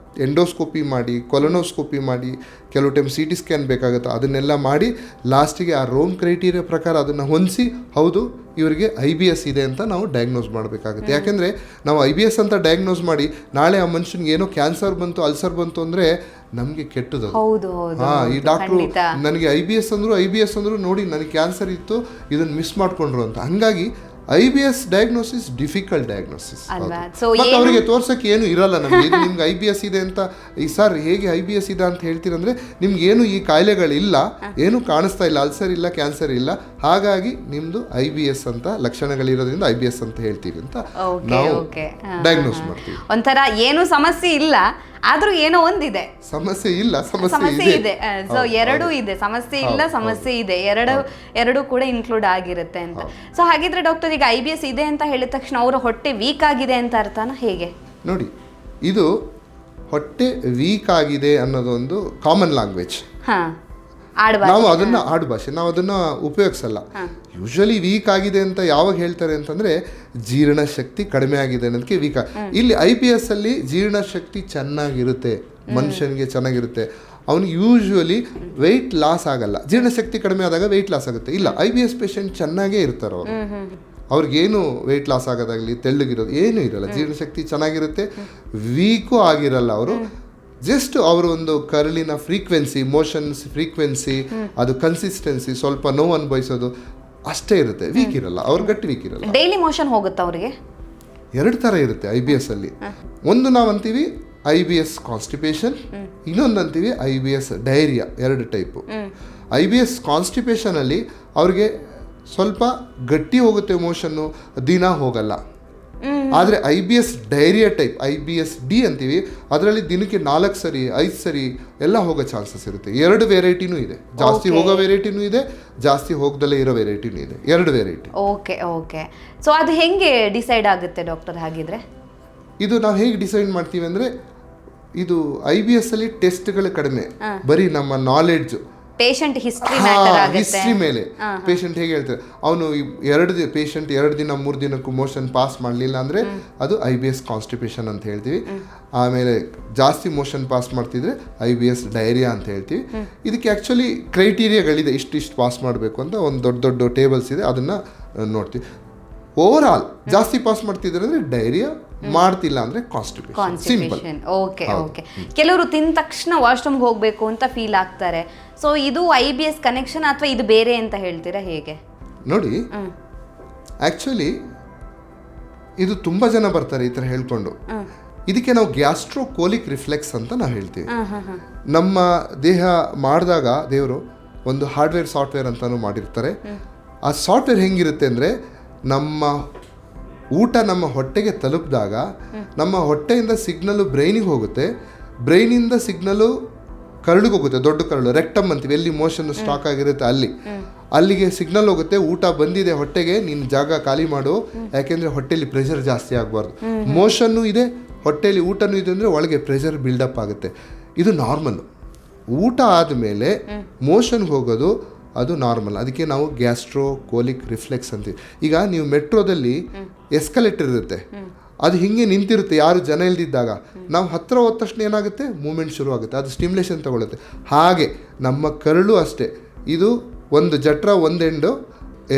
ಎಂಡೋಸ್ಕೋಪಿ ಮಾಡಿ, ಕೊಲೊನೋಸ್ಕೋಪಿ ಮಾಡಿ, ಕೆಲವು ಟೈಮ್ CT ಸ್ಕ್ಯಾನ್ ಬೇಕಾಗುತ್ತೆ, ಅದನ್ನೆಲ್ಲ ಮಾಡಿ ಲಾಸ್ಟಿಗೆ ಆ ರೋಮ್ ಕ್ರೈಟೀರಿಯಾ ಪ್ರಕಾರ ಅದನ್ನು ಹೊಂದಿಸಿ ಹೌದು ಇವರಿಗೆ IBS ಇದೆ ಅಂತ ನಾವು ಡಯಾಗ್ನೋಸ್ ಮಾಡಬೇಕಾಗುತ್ತೆ. ಯಾಕೆಂದರೆ ನಾವು IBS ಅಂತ ಡಯಾಗ್ನೋಸ್ ಮಾಡಿ ನಾಳೆ ಆ ಮನುಷ್ಯನಿಗೆ ಏನೋ ಕ್ಯಾನ್ಸರ್ ಬಂತು, ಅಲ್ಸರ್ ಬಂತು ಅಂದರೆ ನಮಗೆ ಕೆಟ್ಟದು. ಈ ಡಾಕ್ಟ್ರು ನನಗೆ IBS ಅಂದರು ನೋಡಿ ನನಗೆ ಕ್ಯಾನ್ಸರ್ ಇತ್ತು, ಇದನ್ನು ಮಿಸ್ ಮಾಡಿಕೊಂಡ್ರು ಅಂತ. ಹಂಗಾಗಿ IBS ಡಯಾಗ್ನೋಸಿಸ್ ಡಿಫಿಕಲ್ಟ್ ಡಯಾಗ್ನೋಸಿಸ್. ಮತ್ತು ಅವರಿಗೆ ತೋರ್ಸೋಕ್ಕೆ ಏನು ಇರಲ್ಲ. ನಿಮ್ಗೆ IBS ಇದೆ ಅಂತ ಸರ್ ಹೇಗೆ IBS ಇದೆ ಅಂತ ಹೇಳ್ತೀರಂದ್ರೆ ನಿಮ್ಗೆ ಏನು ಈ ಕಾಯಿಲೆಗಳಿಲ್ಲ, ಏನು ಕಾಣಿಸ್ತಾ ಇಲ್ಲ, ಅಲ್ಸರ್ ಇಲ್ಲ, ಕ್ಯಾನ್ಸರ್ ಇಲ್ಲ, ಹಾಗಾಗಿ ನಿಮ್ದು IBS ಅಂತ ಲಕ್ಷಣಗಳಿರೋದ್ರಿಂದ IBS ಅಂತ ಹೇಳ್ತೀವಿ ಅಂತ ನಾವು ಡಯಾಗ್ನೋಸ್ ಮಾಡ್ತೀವಿ. ಒಂಥರ ಏನು ಸಮಸ್ಯೆ ಇಲ್ಲ, ಆದ್ರೂ ಏನೋ ಒಂದಿದೆ. ಸಮಸ್ಯೆ ಇಲ್ಲ, ಸಮಸ್ಯೆ ಇದೆ. ಸೊ ಎರಡೂ ಇದೆ, ಸಮಸ್ಯೆ ಇಲ್ಲ, ಸಮಸ್ಯೆ ಇದೆ, ಎರಡು ಕೂಡ ಇನ್ಕ್ಲೂಡ್ ಆಗಿರುತ್ತೆ ಅಂತ. ಸೊ ಹಾಗಿದ್ರೆ ಡಾಕ್ಟರ್, ಈಗ IBS ಇದೆ ಅಂತ ಹೇಳಿದ ತಕ್ಷಣ ಅವರ ಹೊಟ್ಟೆ ವೀಕ್ ಆಗಿದೆ ಅಂತ ಅರ್ಥನ ಹೇಗೆ? ನೋಡಿ, ಇದು ಹೊಟ್ಟೆ ವೀಕ್ ಆಗಿದೆ ಅನ್ನೋದೊಂದು ಕಾಮನ್ ಲ್ಯಾಂಗ್ವೇಜ್. ನಾವು ಅದನ್ನು ಆಡುಭಾಷೆ, ನಾವು ಅದನ್ನು ಉಪಯೋಗಿಸಲ್ಲ. ಯೂಶಲಿ ವೀಕ್ ಆಗಿದೆ ಅಂತ ಯಾವಾಗ ಹೇಳ್ತಾರೆ ಅಂತಂದರೆ ಜೀರ್ಣಶಕ್ತಿ ಕಡಿಮೆ ಆಗಿದೆ ಅನ್ನೋದಕ್ಕೆ ವೀಕ್. ಇಲ್ಲಿ IBS ಅಲ್ಲಿ ಜೀರ್ಣಶಕ್ತಿ ಚೆನ್ನಾಗಿರುತ್ತೆ, ಮನುಷ್ಯನಿಗೆ ಚೆನ್ನಾಗಿರುತ್ತೆ. ಅವನಿಗೆ ಯೂಶ್ವಲಿ ವೆಯ್ಟ್ ಲಾಸ್ ಆಗಲ್ಲ. ಜೀರ್ಣಶಕ್ತಿ ಕಡಿಮೆ ಆದಾಗ ವೆಯ್ಟ್ ಲಾಸ್ ಆಗುತ್ತೆ. ಇಲ್ಲ, IBS ಪೇಷಂಟ್ ಚೆನ್ನಾಗೇ ಇರ್ತಾರೆ ಅವರು. ಅವ್ರಿಗೇನು ವೆಯ್ಟ್ ಲಾಸ್ ಆಗೋದಾಗಲಿ, ತೆಳ್ಳಗಿರೋದು ಏನೂ ಇರಲ್ಲ. ಜೀರ್ಣಶಕ್ತಿ ಚೆನ್ನಾಗಿರುತ್ತೆ, ವೀಕು ಆಗಿರಲ್ಲ ಅವರು. ಜಸ್ಟ್ ಅವರು ಒಂದು ಕರಳಿನ ಫ್ರೀಕ್ವೆನ್ಸಿ, ಮೋಷನ್ಸ್ ಫ್ರೀಕ್ವೆನ್ಸಿ, ಅದು ಕನ್ಸಿಸ್ಟೆನ್ಸಿ, ಸ್ವಲ್ಪ ನೋವು ಅನುಭವಿಸೋದು ಅಷ್ಟೇ ಇರುತ್ತೆ, ವೀಕ್ ಇರಲ್ಲ. ಅವ್ರು ಗಟ್ಟಿ ವೀಕ್ ಇರಲ್ಲ. ಡೈಲಿ ಮೋಷನ್ ಹೋಗುತ್ತೆ ಅವರಿಗೆ. ಎರಡು ಥರ ಇರುತ್ತೆ IBS ಅಲ್ಲಿ. ಒಂದು ನಾವು ಅಂತೀವಿ IBS ಕಾನ್ಸ್ಟಿಪೇಷನ್, ಇನ್ನೊಂದು ಅಂತೀವಿ IBS ಡೈರಿಯಾ. ಎರಡು ಟೈಪು. IBS ಕಾನ್ಸ್ಟಿಪೇಷನ್ ಅಲ್ಲಿ ಅವ್ರಿಗೆ ಸ್ವಲ್ಪ ಗಟ್ಟಿ ಹೋಗುತ್ತೆ ಮೋಷನ್ನು, ದಿನ ಹೋಗಲ್ಲ. ಆದರೆ IBS diarrhoea type, IBS D ಅಂತೀವಿ, ಅದರಲ್ಲಿ ದಿನಕ್ಕೆ 4 ಸರಿ 5 ಸರಿ ಎಲ್ಲ ಹೋಗೋ ಚಾನ್ಸಸ್ ಇರುತ್ತೆ. 2 ವೆರೈಟಿನೂ ಇದೆ. ಜಾಸ್ತಿ ಹೋಗೋ ವೆರೈಟಿನೂ ಇದೆ, ಜಾಸ್ತಿ ಹೋಗದಲ್ಲೇ ಇರೋ ವೆರೈಟಿನೂ ಇದೆ. 2 ವೆರೈಟಿ. ಓಕೆ. ಸೊ ಅದು ಹೆಂಗೆ ಡಿಸೈಡ್ ಆಗುತ್ತೆ ಡಾಕ್ಟರ್ ಹಾಗಿದ್ರೆ? ಇದು ನಾವು ಹೇಗೆ ಡಿಸೈಡ್ ಮಾಡ್ತೀವಿ ಅಂದರೆ, ಇದು IBS ಅಲ್ಲಿ ಟೆಸ್ಟ್ಗಳು ಕಡಿಮೆ, ಬರೀ ನಮ್ಮ ನಾಲೆಡ್ಜು ಪೇಷಂಟ್ ಹಿಸ್ಟ್ರಿ ಮೇಲೆ ಪೇಷಂಟ್ ಹೇಗೆ ಹೇಳ್ತಾರೆ, ಅವನು 2 ದಿನ 3 ದಿನಕ್ಕೂ ಮೋಷನ್ ಪಾಸ್ ಮಾಡಲಿಲ್ಲ ಅಂದರೆ ಅದು IBS ಕಾನ್ಸ್ಟಿಪೇಷನ್ ಅಂತ ಹೇಳ್ತೀವಿ. ಆಮೇಲೆ ಜಾಸ್ತಿ ಮೋಷನ್ ಪಾಸ್ ಮಾಡ್ತಿದ್ರೆ IBS ಡಯರಿಯಾ ಅಂತ ಹೇಳ್ತೀವಿ. ಇದಕ್ಕೆ ಆ್ಯಕ್ಚುಲಿ ಕ್ರೈಟೀರಿಯಾಗಳಿದೆ, ಇಷ್ಟು ಪಾಸ್ ಮಾಡಬೇಕು ಅಂತ ಒಂದು ದೊಡ್ಡ ಟೇಬಲ್ಸ್ ಇದೆ, ಅದನ್ನು ನೋಡ್ತೀವಿ. ಓವರ್ ಆಲ್ ಜಾಸ್ತಿ ಪಾಸ್ ಮಾಡ್ತಿದ್ರೆ ಅಂದರೆ ಡೈರಿಯಾ, ಮಾಡ್ತಿಲ್ಲ ಅಂದರೆ ಕಾನ್ಸ್ಟಿಪೇಷನ್. ಸಿಂಪಲ್. Okay okay. ಕೆಲವರು ತಿಂದ ತಕ್ಷಣ ವಾಶ್ರೂಮ್ಗೆ ಹೋಗಬೇಕು ಅಂತ ಫೀಲ್ ಆಗ್ತಾರೆ. ಸೊ ಇದು IBS ಕನೆಕ್ಷನ್ ಅಥವಾ ಇದು ಬೇರೆ ಅಂತ ಹೇಳ್ತೀರಾ, ಹೇಗೆ? ನೋಡಿ, ಆ್ಯಕ್ಚುಲಿ ಇದು ತುಂಬ ಜನ ಬರ್ತಾರೆ ಈ ಥರ ಹೇಳ್ಕೊಂಡು. ಇದಕ್ಕೆ ನಾವು ಗ್ಯಾಸ್ಟ್ರೋಕೋಲಿಕ್ ರಿಫ್ಲೆಕ್ಸ್ ಅಂತ ನಾವು ಹೇಳ್ತೀವಿ. ನಮ್ಮ ದೇಹ ಮಾಡಿದಾಗ ದೇವರು ಒಂದು ಹಾರ್ಡ್ವೇರ್ ಸಾಫ್ಟ್ವೇರ್ ಅಂತಲೂ ಮಾಡಿರ್ತಾರೆ. ಆ ಸಾಫ್ಟ್ವೇರ್ ಹೆಂಗಿರುತ್ತೆ ಅಂದರೆ, ನಮ್ಮ ಊಟ ನಮ್ಮ ಹೊಟ್ಟೆಗೆ ತಲುಪಿದಾಗ ನಮ್ಮ ಹೊಟ್ಟೆಯಿಂದ ಸಿಗ್ನಲ್ಲು ಬ್ರೈನಿಗೆ ಹೋಗುತ್ತೆ, ಬ್ರೈನಿಂದ ಸಿಗ್ನಲ್ಲು ಕರಳಿಗೆ ಹೋಗುತ್ತೆ, ದೊಡ್ಡ ಕರಳು ರೆಕ್ಟಮ್ ಅಂತೀವಿ, ಎಲ್ಲಿ ಮೋಷನ್ ಸ್ಟಾಕ್ ಆಗಿರುತ್ತೆ ಅಲ್ಲಿಗೆ ಸಿಗ್ನಲ್ ಹೋಗುತ್ತೆ, ಊಟ ಬಂದಿದೆ ಹೊಟ್ಟೆಗೆ, ನೀನು ಜಾಗ ಖಾಲಿ ಮಾಡು, ಯಾಕೆಂದರೆ ಹೊಟ್ಟೆಲಿ ಪ್ರೆಷರ್ ಜಾಸ್ತಿ ಆಗಬಾರ್ದು. ಮೋಷನ್ನು ಇದೆ ಹೊಟ್ಟೆಲಿ, ಊಟನೂ ಇದೆ ಅಂದರೆ ಒಳಗೆ ಪ್ರೆಷರ್ ಬಿಲ್ಡಪ್ ಆಗುತ್ತೆ. ಇದು ನಾರ್ಮಲ್ಲು. ಊಟ ಆದಮೇಲೆ ಮೋಷನ್ಗೆ ಹೋಗೋದು ಅದು ನಾರ್ಮಲ್. ಅದಕ್ಕೆ ನಾವು ಗ್ಯಾಸ್ಟ್ರೋಕೋಲಿಕ್ ರಿಫ್ಲೆಕ್ಸ್ ಅಂತೀವಿ. ಈಗ ನೀವು ಮೆಟ್ರೋದಲ್ಲಿ ಎಸ್ಕಲೇಟರ್ ಇರುತ್ತೆ, ಅದು ಹಿಂಗೆ ನಿಂತಿರುತ್ತೆ, ಯಾರು ಜನ ಇಲ್ದಿದ್ದಾಗ ನಾವು ಹತ್ತಿರ ಹೋದ ತಕ್ಷಣ ಏನಾಗುತ್ತೆ, ಮೂಮೆಂಟ್ ಶುರು ಆಗುತ್ತೆ, ಅದು ಸ್ಟಿಮ್ಯುಲೇಷನ್ ತಗೊಳುತ್ತೆ. ಹಾಗೆ ನಮ್ಮ ಕರಳು ಅಷ್ಟೇ, ಇದು ಒಂದು ಜಠರ ಒಂದೆಂಡು,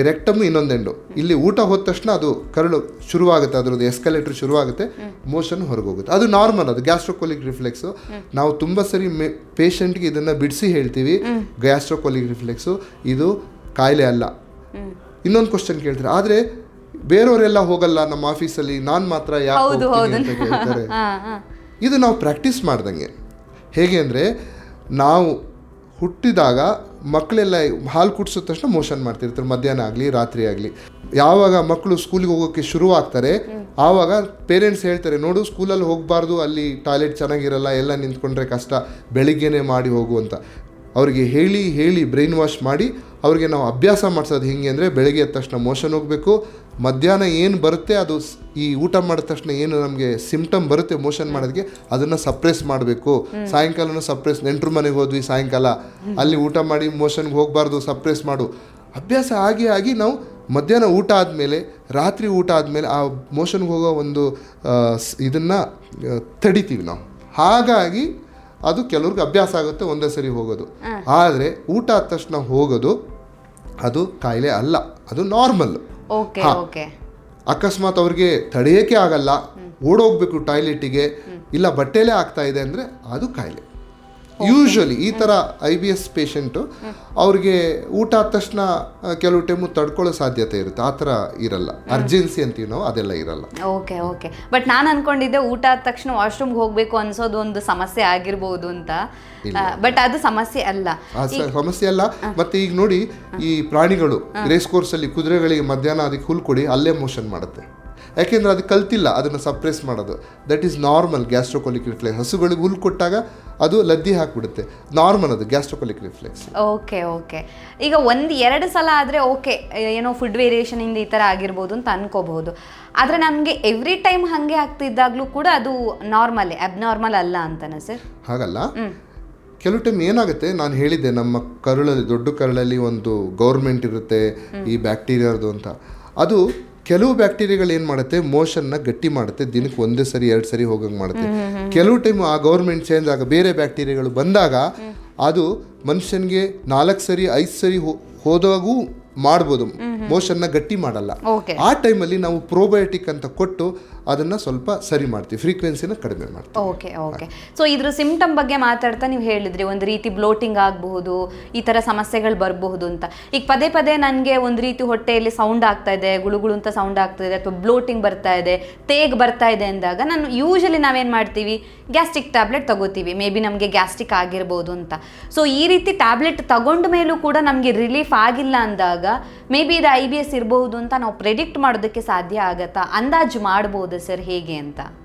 ರೆಕ್ಟಮ್ ಇನ್ನೊಂದೆಂಡು. ಇಲ್ಲಿ ಊಟ ಹೋದ ತಕ್ಷಣ ಅದು ಕರಳು ಶುರುವಾಗುತ್ತೆ, ಅದರದ್ದು ಎಸ್ಕಲೇಟರ್ ಶುರುವಾಗುತ್ತೆ, ಮೋಷನ್ ಹೊರಗೆ ಹೋಗುತ್ತೆ. ಅದು ನಾರ್ಮಲ್, ಅದು ಗ್ಯಾಸ್ಟ್ರೋಕೋಲಿಕ್ ರಿಫ್ಲೆಕ್ಸು. ನಾವು ತುಂಬ ಸರಿ ಪೇಷಂಟ್ಗೆ ಇದನ್ನು ಬಿಡಿಸಿ ಹೇಳ್ತೀವಿ, ಗ್ಯಾಸ್ಟ್ರೋಕೋಲಿಕ್ ರಿಫ್ಲೆಕ್ಸು ಇದು ಕಾಯಿಲೆ ಅಲ್ಲ. ಇನ್ನೊಂದು ಕ್ವಶನ್ ಕೇಳ್ತಾರೆ, ಆದರೆ ಬೇರೆಯವರೆಲ್ಲ ಹೋಗಲ್ಲ ನಮ್ಮ ಆಫೀಸಲ್ಲಿ, ನಾನು ಮಾತ್ರ ಯಾಕೆ ಹೋಗ್ತೀನಿ ಅಂತ ಕೇಳ್ತಾರೆ. ಇದು ನಾವು ಪ್ರಾಕ್ಟೀಸ್ ಮಾಡ್ದಂಗೆ. ಹೇಗೆ ಅಂದರೆ, ನಾವು ಹುಟ್ಟಿದಾಗ ಮಕ್ಕಳೆಲ್ಲ ಹಾಲು ಕುಡಿಸಿದ ತಕ್ಷಣ ಮೋಷನ್ ಮಾಡ್ತಿರ್ತಾರೆ, ಮಧ್ಯಾಹ್ನ ಆಗಲಿ ರಾತ್ರಿ ಆಗಲಿ. ಯಾವಾಗ ಮಕ್ಕಳು ಸ್ಕೂಲಿಗೆ ಹೋಗೋಕ್ಕೆ ಶುರು ಆಗ್ತಾರೆ ಆವಾಗ ಪೇರೆಂಟ್ಸ್ ಹೇಳ್ತಾರೆ, ನೋಡು ಸ್ಕೂಲಲ್ಲಿ ಹೋಗಬಾರ್ದು, ಅಲ್ಲಿ ಟಾಯ್ಲೆಟ್ ಚೆನ್ನಾಗಿರಲ್ಲ, ಎಲ್ಲ ನಿಂತ್ಕೊಂಡ್ರೆ ಕಷ್ಟ, ಬೆಳಿಗ್ಗೆನೇ ಮಾಡಿ ಹೋಗು ಅಂತ ಅವ್ರಿಗೆ ಹೇಳಿ ಬ್ರೈನ್ ವಾಶ್ ಮಾಡಿ ಅವ್ರಿಗೆ ನಾವು ಅಭ್ಯಾಸ ಮಾಡಿಸೋದು. ಹೆಂಗೆ ಅಂದರೆ, ಬೆಳಗ್ಗೆ ಎದ್ದ ತಕ್ಷಣ ಮೋಷನ್ ಹೋಗಬೇಕು, ಮಧ್ಯಾಹ್ನ ಏನು ಬರುತ್ತೆ ಅದು ಈ ಊಟ ಮಾಡಿದ ತಕ್ಷಣ ಏನು ನಮಗೆ ಸಿಂಪ್ಟಮ್ ಬರುತ್ತೆ ಮೋಷನ್ ಮಾಡೋದಕ್ಕೆ, ಅದನ್ನು ಸಪ್ರೆಸ್ ಮಾಡಬೇಕು. ಸಾಯಂಕಾಲನೂ ಸಪ್ರೆಸ್, ನೆಂಟ್ರ ಮನೆಗೆ ಹೋದ್ವಿ ಸಾಯಂಕಾಲ, ಅಲ್ಲಿ ಊಟ ಮಾಡಿ ಮೋಷನ್ಗೆ ಹೋಗಬಾರ್ದು, ಸಪ್ರೆಸ್ ಮಾಡು. ಅಭ್ಯಾಸ ಆಗಿ ನಾವು ಮಧ್ಯಾಹ್ನ ಊಟ ಆದಮೇಲೆ, ರಾತ್ರಿ ಊಟ ಆದಮೇಲೆ ಆ ಮೋಷನ್ಗೆ ಹೋಗೋ ಒಂದು ಇದನ್ನು ತಡಿತೀವಿ ನಾವು. ಹಾಗಾಗಿ ಅದು ಕೆಲವ್ರಿಗೆ ಅಭ್ಯಾಸ ಆಗುತ್ತೆ ಒಂದೇ ಸರಿ ಹೋಗೋದು. ಆದರೆ ಊಟ ಆದ ತಕ್ಷಣ ಹೋಗೋದು ಅದು ಕಾಯಿಲೆ ಅಲ್ಲ, ಅದು ನಾರ್ಮಲ್. ಅಕಸ್ಮಾತ್ ಅವ್ರಿಗೆ ತಡೆಯೋಕ್ಕೆ ಆಗಲ್ಲ, ಓಡೋಗ್ಬೇಕು ಟಾಯ್ಲೆಟಿಗೆ, ಇಲ್ಲ ಬಟ್ಟೆಲೇ ಆಗ್ತಾ ಇದೆ ಅಂದರೆ ಅದು ಕಾಯಿಲೆ. ಯೂಶ್ವಲಿ ಈ ಥರ IBS ಪೇಷಂಟು ಅವ್ರಿಗೆ ಊಟ ಆದ ತಕ್ಷಣ ಕೆಲವು ಟೈಮು ತಡ್ಕೊಳ್ಳೋ ಸಾಧ್ಯತೆ ಇರುತ್ತೆ, ಆ ಥರ ಇರಲ್ಲ. ಅರ್ಜೆನ್ಸಿ ಅಂತೀವಿ ನಾವು, ಅದೆಲ್ಲ ಇರಲ್ಲ. ಓಕೆ. ಬಟ್ ನಾನು ಅನ್ಕೊಂಡಿದ್ದೆ ಊಟ ಆದ ತಕ್ಷಣ ವಾಶ್ರೂಮ್ಗೆ ಹೋಗಬೇಕು ಅನ್ಸೋದು ಒಂದು ಸಮಸ್ಯೆ ಆಗಿರ್ಬೋದು ಅಂತ, ಬಟ್ ಅದು ಸಮಸ್ಯೆ ಅಲ್ಲ. ಸಮಸ್ಯೆ ಅಲ್ಲ. ಮತ್ತೆ ಈಗ ನೋಡಿ, ಈ ಪ್ರಾಣಿಗಳು ರೇಸ್ ಕೋರ್ಸಲ್ಲಿ ಕುದುರೆಗಳಿಗೆ ಮಧ್ಯಾಹ್ನ ಅದಕ್ಕೆ ಹುಲ್ ಕೊಡಿ, ಅಲ್ಲೇ ಮೋಷನ್ ಮಾಡುತ್ತೆ. ಯಾಕೆಂದರೆ ಅದು ಕಲ್ತಿಲ್ಲ ಅದನ್ನು ಸಪ್ರೆಸ್ ಮಾಡೋದು. That is normal gastrocolic reflex. ಹಸುಗಳಿಗೆ ಹುಲ್ಲು ಕೊಟ್ಟಾಗ ಅದು ಲದ್ದಿ ಹಾಕಿಬಿಡುತ್ತೆ, ನಾರ್ಮಲ್ ಅದು ಗ್ಯಾಸ್ಟ್ರೋಕೋಲಿಕ್ ರಿಫ್ಲೆಕ್ಸ್. ಓಕೆ. ಈಗ 1-2 ಸಲ ಆದರೆ ಓಕೆ, ಏನೋ ಫುಡ್ ವೇರಿಯೇಷನಿಂದ ಈ ಥರ ಆಗಿರ್ಬೋದು ಅಂತ ಅನ್ಕೋಬಹುದು. ಆದರೆ ನಮಗೆ ಎವ್ರಿ ಟೈಮ್ ಹಾಗೆ ಆಗ್ತಿದ್ದಾಗಲೂ ಕೂಡ ಅದು ನಾರ್ಮಲ್, ಅಬ್ನಾರ್ಮಲ್ ಅಲ್ಲ ಅಂತನಾ ಸರ್? ಹಾಗಲ್ಲ. ಕೆಲವು ಟೈಮ್ ಏನಾಗುತ್ತೆ, ನಾನು ಹೇಳಿದ್ದೆ ನಮ್ಮ ಕರುಳಲ್ಲಿ, ದೊಡ್ಡ ಕರುಳಲ್ಲಿ ಒಂದು ಗೌರ್ಮೆಂಟ್ ಇರುತ್ತೆ ಈ ಬ್ಯಾಕ್ಟೀರಿಯಾದು ಅಂತ. ಅದು ಕೆಲವು ಬ್ಯಾಕ್ಟೀರಿಯಾಗಳು ಏನು ಮಾಡುತ್ತೆ, ಮೋಷನ್ನ ಗಟ್ಟಿ ಮಾಡುತ್ತೆ, ದಿನಕ್ಕೆ 1 ಸರಿ 2 ಸರಿ ಹೋಗಂಗೆ ಮಾಡುತ್ತೆ. ಕೆಲವು ಟೈಮ್ ಆ ಗೌರ್ಮೆಂಟ್ ಚೇಂಜ್ ಆಗ ಬೇರೆ ಬ್ಯಾಕ್ಟೀರಿಯಾಗಳು ಬಂದಾಗ ಅದು ಮನುಷ್ಯನಿಗೆ 4 ಸರಿ 5 ಸರಿ ಹೋದಾಗೂ ಮಾಡ್ಬೋದು, ಮೋಷನ್ನ ಗಟ್ಟಿ ಮಾಡಲ್ಲ. ಆ ಟೈಮಲ್ಲಿ ನಾವು ಪ್ರೋಬಯೋಟಿಕ್ ಅಂತ ಕೊಟ್ಟು ಅದನ್ನು ಸ್ವಲ್ಪ ಸರಿ ಮಾಡ್ತೀವಿ, ಫ್ರೀಕ್ವೆನ್ಸಿನ ಕಡಿಮೆ ಮಾಡ್ತೀವಿ. ಓಕೆ. ಸೊ ಇದ್ರ ಸಿಂಪ್ಟಮ್ ಬಗ್ಗೆ ಮಾತಾಡ್ತಾ ನೀವು ಹೇಳಿದ್ರಿ, ಒಂದು ರೀತಿ ಬ್ಲೋಟಿಂಗ್ ಆಗಬಹುದು, ಈ ಥರ ಸಮಸ್ಯೆಗಳು ಬರಬಹುದು ಅಂತ. ಈಗ ಪದೇ ನನಗೆ ಒಂದು ರೀತಿ ಹೊಟ್ಟೆಯಲ್ಲಿ ಸೌಂಡ್ ಆಗ್ತಾ ಇದೆ, ಗುಳುಗುಳು ಅಂತ ಸೌಂಡ್ ಆಗ್ತಾ ಇದೆ, ಅಥವಾ ಬ್ಲೋಟಿಂಗ್ ಬರ್ತಾ ಇದೆ, ತೇಗ್ ಬರ್ತಾ ಇದೆ ಅಂದಾಗ ನಾನು ಯೂಶಲಿ ನಾವೇನು ಮಾಡ್ತೀವಿ, ಗ್ಯಾಸ್ಟ್ರಿಕ್ ಟ್ಯಾಬ್ಲೆಟ್ ತಗೋತೀವಿ, ಮೇ ಬಿ ನಮಗೆ ಗ್ಯಾಸ್ಟ್ರಿಕ್ ಆಗಿರ್ಬೋದು ಅಂತ. ಸೊ ಈ ರೀತಿ ಟ್ಯಾಬ್ಲೆಟ್ ತಗೊಂಡ ಮೇಲೂ ಕೂಡ ನಮಗೆ ರಿಲೀಫ್ ಆಗಿಲ್ಲ ಅಂದಾಗ ಮೇ ಬಿ ಇದು IBS ಇರಬಹುದು ಅಂತ ನಾವು ಪ್ರೆಡಿಕ್ಟ್ ಮಾಡೋದಕ್ಕೆ ಸಾಧ್ಯ ಆಗತ್ತಾ, ಅಂದಾಜು ಮಾಡ್ಬೋದು ಸರ್, ಹೇಗೆ ಅಂತ?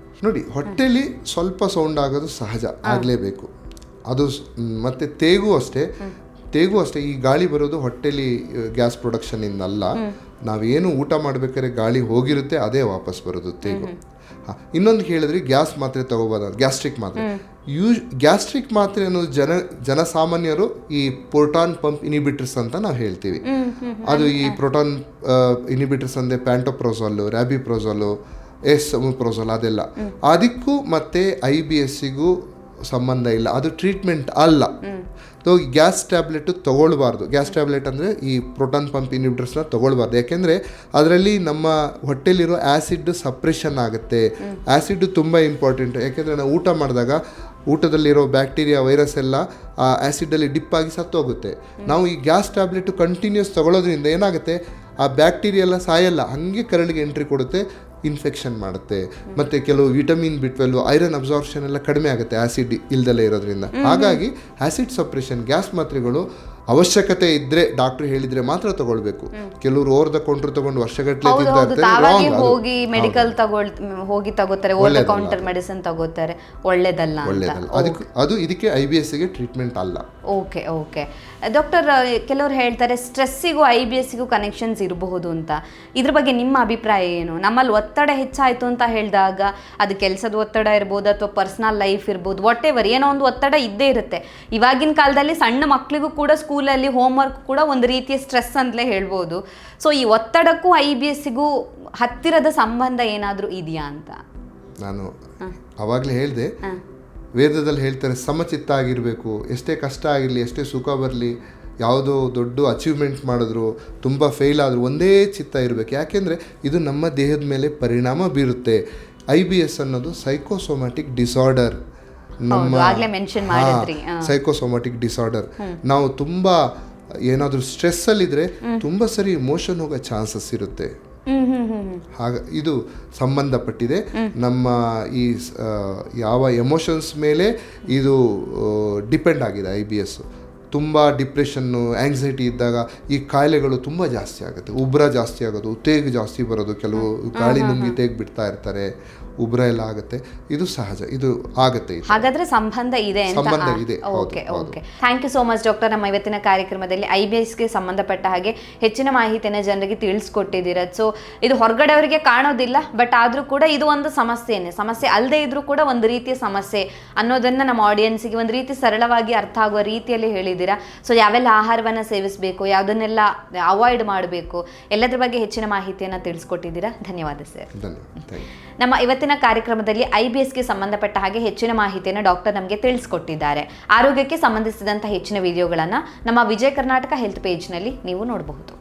ನೋಡಿ, ಹೊಟ್ಟೆಲಿ ಸ್ವಲ್ಪ ಸೌಂಡ್ ಆಗೋದು ಸಹಜ, ಆಗಲೇಬೇಕು ಅದು. ಮತ್ತು ತೇಗೂ ಅಷ್ಟೇ ಈ ಗಾಳಿ ಬರೋದು ಹೊಟ್ಟೆಲಿ ಗ್ಯಾಸ್ ಪ್ರೊಡಕ್ಷನಿಂದ ಅಲ್ಲ, ನಾವೇನು ಊಟ ಮಾಡ್ಬೇಕಾದ್ರೆ ಗಾಳಿ ಹೋಗಿರುತ್ತೆ ಅದೇ ವಾಪಸ್ ಬರೋದು ತೇಗು. ಇನ್ನೊಂದು ಹೇಳಿದ್ರೆ ಗ್ಯಾಸ್ ಮಾತ್ರೆ ತಗೋಬೋದು, ಗ್ಯಾಸ್ಟ್ರಿಕ್ ಮಾತ್ರೆ. ಗ್ಯಾಸ್ಟ್ರಿಕ್ ಮಾತ್ರೆ ಅನ್ನೋದು ಜನಸಾಮಾನ್ಯರು ಈ ಪ್ರೋಟಾನ್ ಪಂಪ್ ಇನಿಬಿಟರ್ಸ್ ಅಂತ ನಾವು ಹೇಳ್ತೀವಿ. ಅದು ಈ ಪ್ರೋಟಾನ್ ಇನಿಬಿಟರ್ಸ್ ಅಂದರೆ ಪ್ಯಾಂಟೋಪ್ರೋಸೋಲು, ರ್ಯಾಬಿಪ್ರೋಸೋಲು, ಎಸ್ಒಮೆಪ್ರೋಸೋಲ್ ಅದೆಲ್ಲ. ಅದಕ್ಕೂ ಮತ್ತು IBSಗೂ ಸಂಬಂಧ ಇಲ್ಲ, ಅದು ಟ್ರೀಟ್ಮೆಂಟ್ ಅಲ್ಲ. ಸೊ ಗ್ಯಾಸ್ ಟ್ಯಾಬ್ಲೆಟು ತೊಗೊಳ್ಬಾರ್ದು. ಗ್ಯಾಸ್ ಟ್ಯಾಬ್ಲೆಟ್ ಅಂದರೆ ಈ ಪ್ರೋಟಾನ್ ಪಂಪ್ ಇನ್ಹಿಬಿಟರ್ಸ್ನ ತೊಗೊಳ್ಬಾರ್ದು. ಯಾಕೆಂದರೆ ಅದರಲ್ಲಿ ನಮ್ಮ ಹೊಟ್ಟೆಲಿರೋ ಆ್ಯಸಿಡ್ ಸಪ್ರೆಷನ್ ಆಗುತ್ತೆ. ಆ್ಯಸಿಡ್ ತುಂಬ ಇಂಪಾರ್ಟೆಂಟ್. ಯಾಕೆಂದರೆ ನಾವು ಊಟ ಮಾಡಿದಾಗ ಊಟದಲ್ಲಿರೋ ಬ್ಯಾಕ್ಟೀರಿಯಾ, ವೈರಸ್ ಎಲ್ಲ ಆ ಆ್ಯಸಿಡಲ್ಲಿ ಡಿಪ್ ಆಗಿ ಸತ್ತೋಗುತ್ತೆ. ನಾವು ಈ ಗ್ಯಾಸ್ ಟ್ಯಾಬ್ಲೆಟು ಕಂಟಿನ್ಯೂಸ್ ತೊಗೊಳೋದ್ರಿಂದ ಏನಾಗುತ್ತೆ, ಆ ಬ್ಯಾಕ್ಟೀರಿಯಾ ಎಲ್ಲ ಸಾಯಲ್ಲ, ಹಾಗೆ ಕರಳಿಗೆ ಎಂಟ್ರಿ ಕೊಡುತ್ತೆ, ಇನ್ಫೆಕ್ಷನ್ ಮಾಡುತ್ತೆ. ಮತ್ತು ಕೆಲವು ವಿಟಮಿನ್ B12, ಐರನ್ ಅಬ್ಸಾರ್ಪ್ಷನ್ ಎಲ್ಲ ಕಡಿಮೆ ಆಗುತ್ತೆ ಆ್ಯಸಿಡ್ ಇಲ್ದಲೇ ಇರೋದ್ರಿಂದ. ಹಾಗಾಗಿ ಆ್ಯಸಿಡ್ ಸಪ್ರೆಷನ್ ಗ್ಯಾಸ್ ಮಾತ್ರೆಗಳು ಅವಶ್ಯಕತೆ ಇದ್ದರೆ ಡಾಕ್ಟ್ರು ಹೇಳಿದರೆ ಮಾತ್ರ ತಗೊಳ್ಬೇಕು. ಕೆಲವರು ಓವರ್ ದ ಕೌಂಟರ್ ತಗೊಂಡು ವರ್ಷಗಟ್ಟಲೆ ಹೋಗಿ ಮೆಡಿಕಲ್ ಹೋಗಿ ತಗೋತಾರೆ, ಓವರ್ ದ ಕೌಂಟರ್ ಮೆಡಿಸಿನ್ ತಗೋತಾರೆ, ಒಳ್ಳೇದಲ್ಲ. ಅದು ಇದಕ್ಕೆ IBSಗೆ ಟ್ರೀಟ್ಮೆಂಟ್ ಅಲ್ಲ. ಓಕೆ ಓಕೆ ಡಾಕ್ಟರ್, ಕೆಲವರು ಹೇಳ್ತಾರೆ ಸ್ಟ್ರೆಸ್ಸಿಗೂ IBSಗೂ ಕನೆಕ್ಷನ್ಸ್ ಇರಬಹುದು ಅಂತ. ಇದ್ರ ಬಗ್ಗೆ ನಿಮ್ಮ ಅಭಿಪ್ರಾಯ ಏನು? ನಮ್ಮಲ್ಲಿ ಒತ್ತಡ ಹೆಚ್ಚಾಯಿತು ಅಂತ ಹೇಳಿದಾಗ ಅದು ಕೆಲಸದ ಒತ್ತಡ ಇರ್ಬೋದು ಅಥವಾ ಪರ್ಸನಲ್ ಲೈಫ್ ಇರ್ಬೋದು, ವಾಟ್ ಎವರ್, ಏನೋ ಒಂದು ಒತ್ತಡ ಇದ್ದೇ ಇರುತ್ತೆ. ಇವಾಗಿನ ಕಾಲದಲ್ಲಿ ಸಣ್ಣ ಮಕ್ಕಳಿಗೂ ಕೂಡ ಸ್ಕೂಲಲ್ಲಿ ಹೋಮ್ವರ್ಕ್ ಕೂಡ ಒಂದು ರೀತಿಯ ಸ್ಟ್ರೆಸ್ ಅಂತಲೇ ಹೇಳ್ಬೋದು. ಸೊ ಈ ಒತ್ತಡಕ್ಕೂ IBSಗೂ ಹತ್ತಿರದ ಸಂಬಂಧ ಏನಾದರೂ ಇದೆಯಾ ಅಂತ? ನಾನು ಆವಾಗಲೇ ಹೇಳಿದೆ, ವೇದದಲ್ಲಿ ಹೇಳ್ತಾರೆ ಸಮಚಿತ್ತ ಆಗಿರಬೇಕು. ಎಷ್ಟೇ ಕಷ್ಟ ಆಗಿರಲಿ, ಎಷ್ಟೇ ಸುಖ ಬರಲಿ, ಯಾವುದೋ ದೊಡ್ಡ ಅಚೀವ್ಮೆಂಟ್ ಮಾಡಿದ್ರು, ತುಂಬ ಫೇಲ್ ಆದರೂ ಒಂದೇ ಚಿತ್ತ ಇರಬೇಕು. ಯಾಕೆಂದರೆ ಇದು ನಮ್ಮ ದೇಹದ ಮೇಲೆ ಪರಿಣಾಮ ಬೀರುತ್ತೆ. IBS ಅನ್ನೋದು ಸೈಕೋಸೊಮ್ಯಾಟಿಕ್ ಡಿಸಾರ್ಡರ್. ನಮ್ಮ ಸೈಕೋಸೊಮ್ಯಾಟಿಕ್ ಡಿಸಾರ್ಡರ್. ನಾವು ತುಂಬ ಏನಾದರೂ ಸ್ಟ್ರೆಸ್ಸಲ್ಲಿದ್ದರೆ ತುಂಬ ಸರಿ ಇಮೋಷನ್ ಹೋಗೋ ಚಾನ್ಸಸ್ ಇರುತ್ತೆ. ಹಾಗ ಇದು ಸಂಬಂಧಪಟ್ಟಿದೆ. ನಮ್ಮ ಈ ಯಾವ ಎಮೋಷನ್ಸ್ ಮೇಲೆ ಇದು ಡಿಪೆಂಡ್ ಆಗಿದೆ IBS. ತುಂಬ ಡಿಪ್ರೆಷನ್ನು, ಆ್ಯಂಗ್ಸೈಟಿ ಇದ್ದಾಗ ಈ ಕಾಯಿಲೆಗಳು ತುಂಬ ಜಾಸ್ತಿ ಆಗುತ್ತೆ. ಉಬ್ರ ಜಾಸ್ತಿ ಆಗೋದು, ತೇಗು ಜಾಸ್ತಿ ಬರೋದು, ಕೆಲವು ಗಾಳಿ ನುಂಗಿ ತೇಗು ಬಿಡ್ತಾ ಇರ್ತಾರೆ, ಉಬ್ರ ಎಲ್ಲ ಆಗುತ್ತೆ. ಇದು ಸಹಜ, ಇದು ಆಗುತ್ತೆ. ಹಾಗಾದ್ರೆ ಸಂಬಂಧ ಇದೆ ಅಂತ. ಸಂಬಂಧ ಇದೆ. Okay okay, thank you so much doctor. ನಮ್ಮ ಇವತ್ತಿನ ಕಾರ್ಯಕ್ರಮದಲ್ಲಿ IBSಗೆ ಸಂಬಂಧಪಟ್ಟ ಹಾಗೆ ಹೆಚ್ಚಿನ ಮಾಹಿತಿಯನ್ನು ಜನರಿಗೆ ತಿಳಿಸ್ಕೊಟ್ಟಿದ್ದೀರ. ಸೊ ಇದು ಹೊರಗಡೆ ಅವರಿಗೆ ಕಾಣೋದಿಲ್ಲ, ಬಟ್ ಆದರೂ ಕೂಡ ಇದು ಒಂದು ಸಮಸ್ಯೆನೇ. ಸಮಸ್ಯೆ ಅಲ್ಲದೆ ಇದ್ರೂ ಕೂಡ ಒಂದು ರೀತಿಯ ಸಮಸ್ಯೆ ಅನ್ನೋದನ್ನು ನಮ್ಮ ಆಡಿಯನ್ಸಿಗೆ ಒಂದು ರೀತಿ ಸರಳವಾಗಿ ಅರ್ಥ ಆಗುವ ರೀತಿಯಲ್ಲಿ ಹೇಳಿದ್ದೀರಾ. ಸೊ ಯಾವೆಲ್ಲ ಆಹಾರವನ್ನು ಸೇವಿಸಬೇಕು, ಯಾವುದನ್ನೆಲ್ಲ ಅವಾಯ್ಡ್ ಮಾಡಬೇಕು, ಎಲ್ಲದರ ಬಗ್ಗೆ ಹೆಚ್ಚಿನ ಮಾಹಿತಿಯನ್ನು ತಿಳಿಸ್ಕೊಟ್ಟಿದ್ದೀರಾ. ಧನ್ಯವಾದ ಸರ್. ನಮ್ಮ ಇವತ್ತಿನ ಕಾರ್ಯಕ್ರಮದಲ್ಲಿ IBSಗೆ ಸಂಬಂಧಪಟ್ಟ ಹಾಗೆ ಹೆಚ್ಚಿನ ಮಾಹಿತಿಯನ್ನು ಡಾಕ್ಟರ್ ನಮಗೆ ತಿಳಿಸ್ಕೊಟ್ಟಿದ್ದಾರೆ. ಆರೋಗ್ಯಕ್ಕೆ ಸಂಬಂಧಿಸಿದಂಥ ಹೆಚ್ಚಿನ ವಿಡಿಯೋಗಳನ್ನು ನಮ್ಮ ವಿಜಯ ಕರ್ನಾಟಕ ಹೆಲ್ತ್ ಪೇಜ್ನಲ್ಲಿ ನೀವು ನೋಡಬಹುದು.